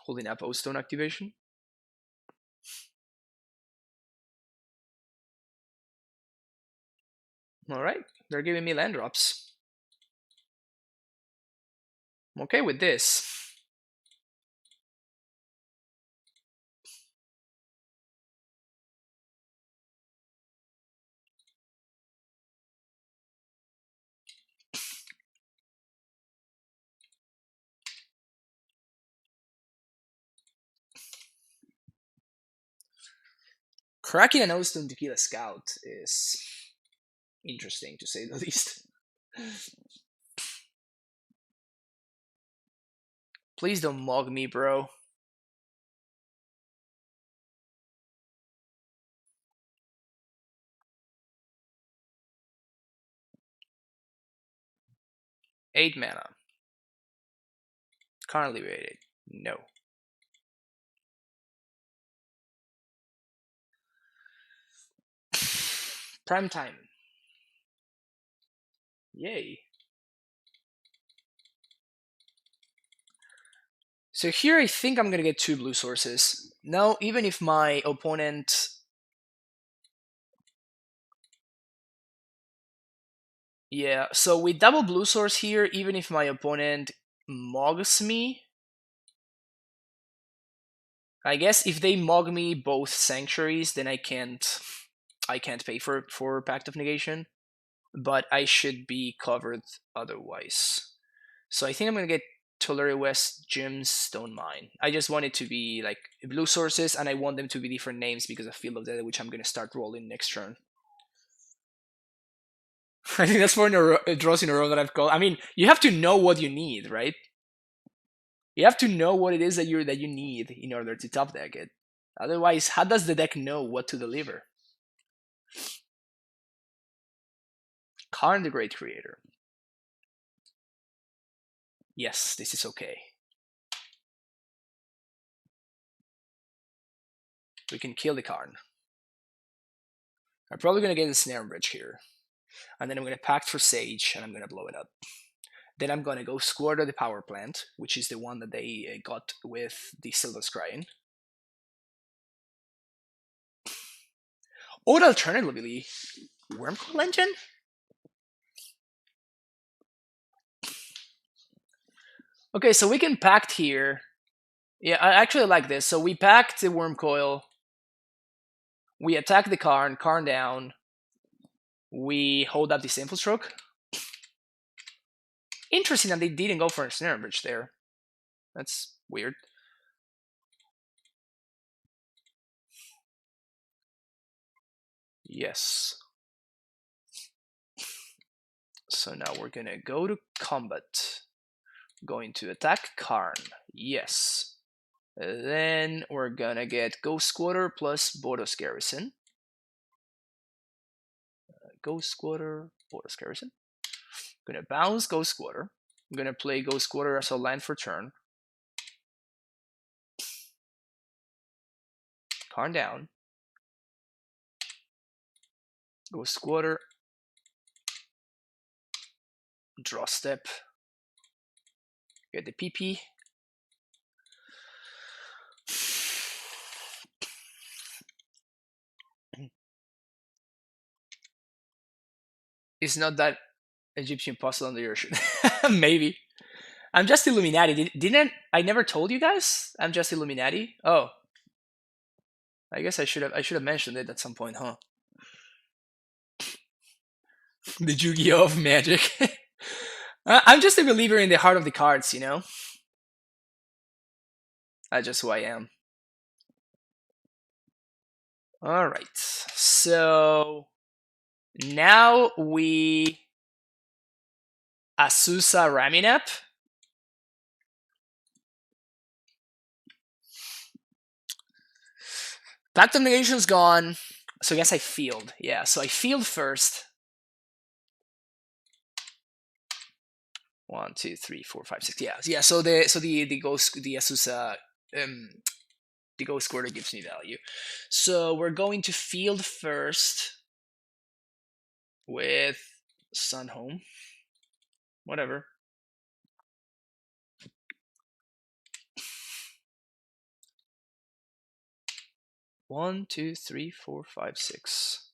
Holding up O-Stone activation. All right, they're giving me land drops. I'm okay with this. Cracking an O-Stone Tequila Scout is interesting, to say the least. Please don't mug me, bro. Eight mana. Currently rated. No. Prime time. Yay. So here I think I'm gonna get 2 blue sources. Now, even if my opponent... Yeah, so with double blue source here, even if my opponent mugs me, I guess if they mug me both sanctuaries, then I can't pay for Pact of Negation, but I should be covered otherwise. So I think I'm gonna get Tulare West Jim's Stone Mine. I just want it to be like blue sources, and I want them to be different names because of Field of Death, which I'm gonna start rolling next turn. I think that's 4 draws in a row that I've called. I mean, you have to know what you need, right? You have to know what it is that you need in order to top deck it. Otherwise, how does the deck know what to deliver? Karn the Great Creator. Yes, this is okay. We can kill the Karn. I'm probably going to get a Snare Bridge here. And then I'm going to Pact for Sage, and I'm going to blow it up. Then I'm going to go Squatter the Power Plant, which is the one that they got with the Silver Scrying. Or alternatively, Wormcoil Engine? Okay, so we can Pact here. Yeah, I actually like this. So we Pact the Wormcoil. We attack the Karn down. We hold up the Sinful Stroke. Interesting that they didn't go for a Snare Bridge there. That's weird. Yes. So now we're gonna go to combat. Going to attack Karn. Yes. Then we're gonna get Ghost Squatter plus Boros Garrison. Ghost Squatter, Boros Garrison. Gonna bounce Ghost Squatter. I'm gonna play Ghost Squatter as a land for turn. Karn down. Ghost Squatter. Draw step. Get the PP. It's not that Egyptian puzzle on the ocean. Maybe. I'm just Illuminati. Didn't I never told you guys? I'm just Illuminati. Oh, I guess I should have mentioned it at some point, huh? The Yu-Gi-Oh of magic. I'm just a believer in the heart of the cards, you know. That's just who I am. All right, so now we Azusa Raminap. Pact of Negation's gone. So I guess I field. Yeah, so I field first. 1, 2, 3, 4, 5, 6. Yeah. So the ghost, the Azusa, the Ghost Squatter gives me value. So we're going to field first with Sun Home. Whatever. One, two, three, four, five, six.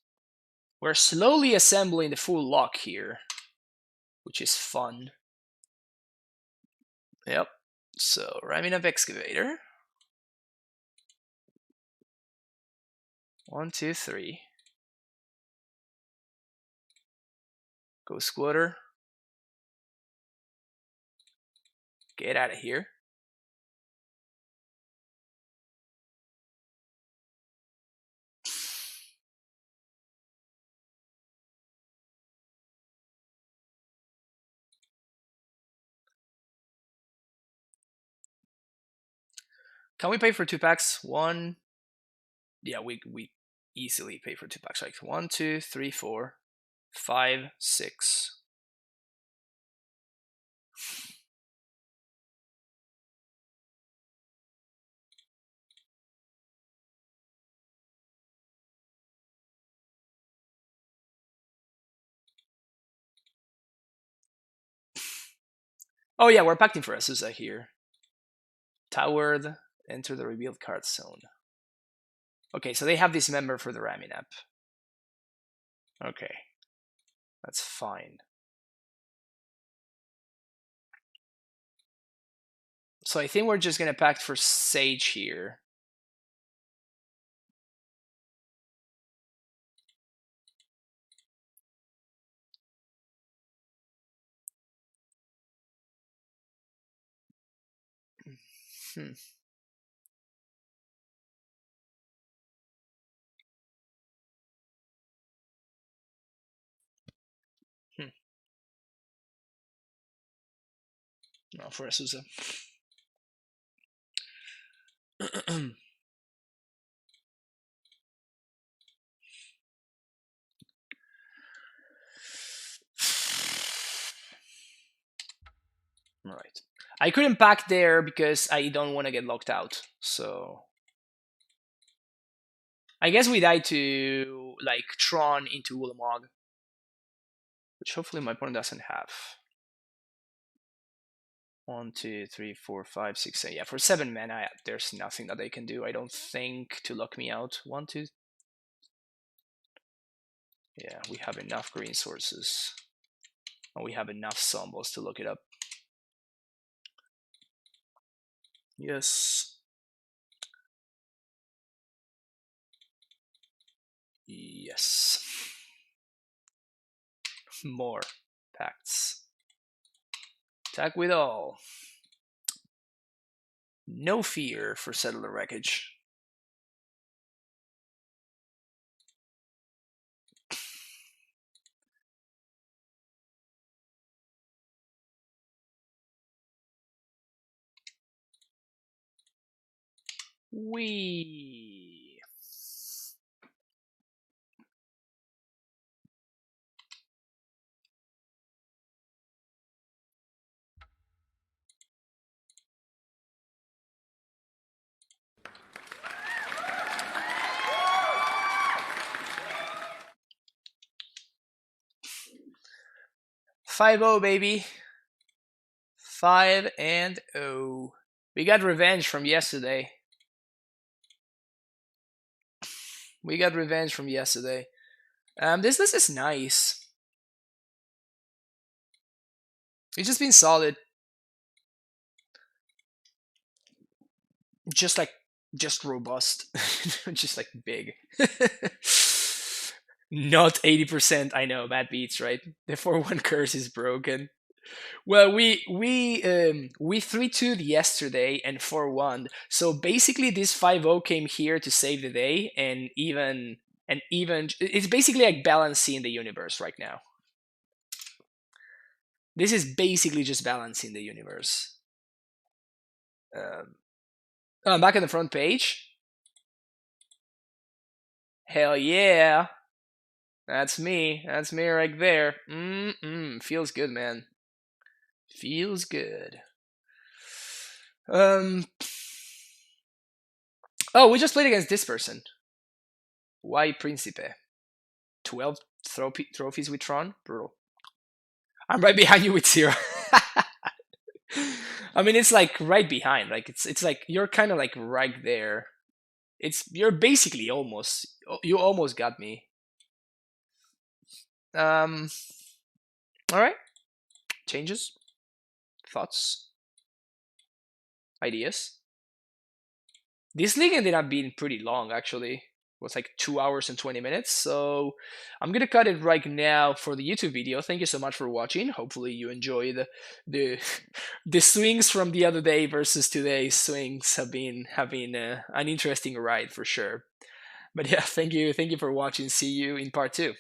We're slowly assembling the full lock here, which is fun. Yep. So ramming up Excavator. 1, 2, 3. Ghost Squatter. Get out of here. Can we pay for 2 packs? 1. Yeah, we easily pay for 2 packs. Like 1, 2, 3, 4, 5, 6. Oh yeah, we're pacting for Azusa here. Towered, enter the revealed card zone. Okay, so they have this member for the ramming app. Okay, that's fine. So I think we're just gonna pact for Sage here. Hmm. No, for Azusa. Right. I couldn't pack there because I don't want to get locked out. So I guess we die to like Tron into Ulamog, which hopefully my opponent doesn't have. 1, 2, 3, 4, 5, 6, 7. Yeah, for 7 mana, there's nothing that they can do, I don't think, to lock me out. 1, 2. Yeah, we have enough green sources. And we have enough symbols to look it up. Yes. Yes. More pacts. Attack with all. No fear for Settler Wreckage. Wee. "5-0, baby. 5-0. We got revenge from yesterday. We got revenge from yesterday. This list is nice. It's just been solid. Just robust. Just like big. Not 80%. I know, bad beats, right? The 4-1 curse is broken. Well, we 3-2'd yesterday and 4-1. So basically, this 5-0 came here to save the day, and even it's basically like balancing the universe right now. This is basically just balancing the universe. I'm back on the front page. Hell yeah. That's me. That's me right there. Feels good, man. Feels good. Oh, we just played against this person. Why Principe? 12 trophies with Tron? Brutal. I'm right behind you with 0. I mean, it's like right behind. Like it's like you're kind of like right there. You're basically almost. You almost got me. All right. Changes, thoughts, ideas. This league ended up being pretty long, actually. It was like 2 hours and 20 minutes. So I'm gonna cut it right now for the YouTube video. Thank you so much for watching. Hopefully you enjoyed the the swings from the other day versus today's swings have been an interesting ride for sure. But yeah, thank you for watching. See you in part 2.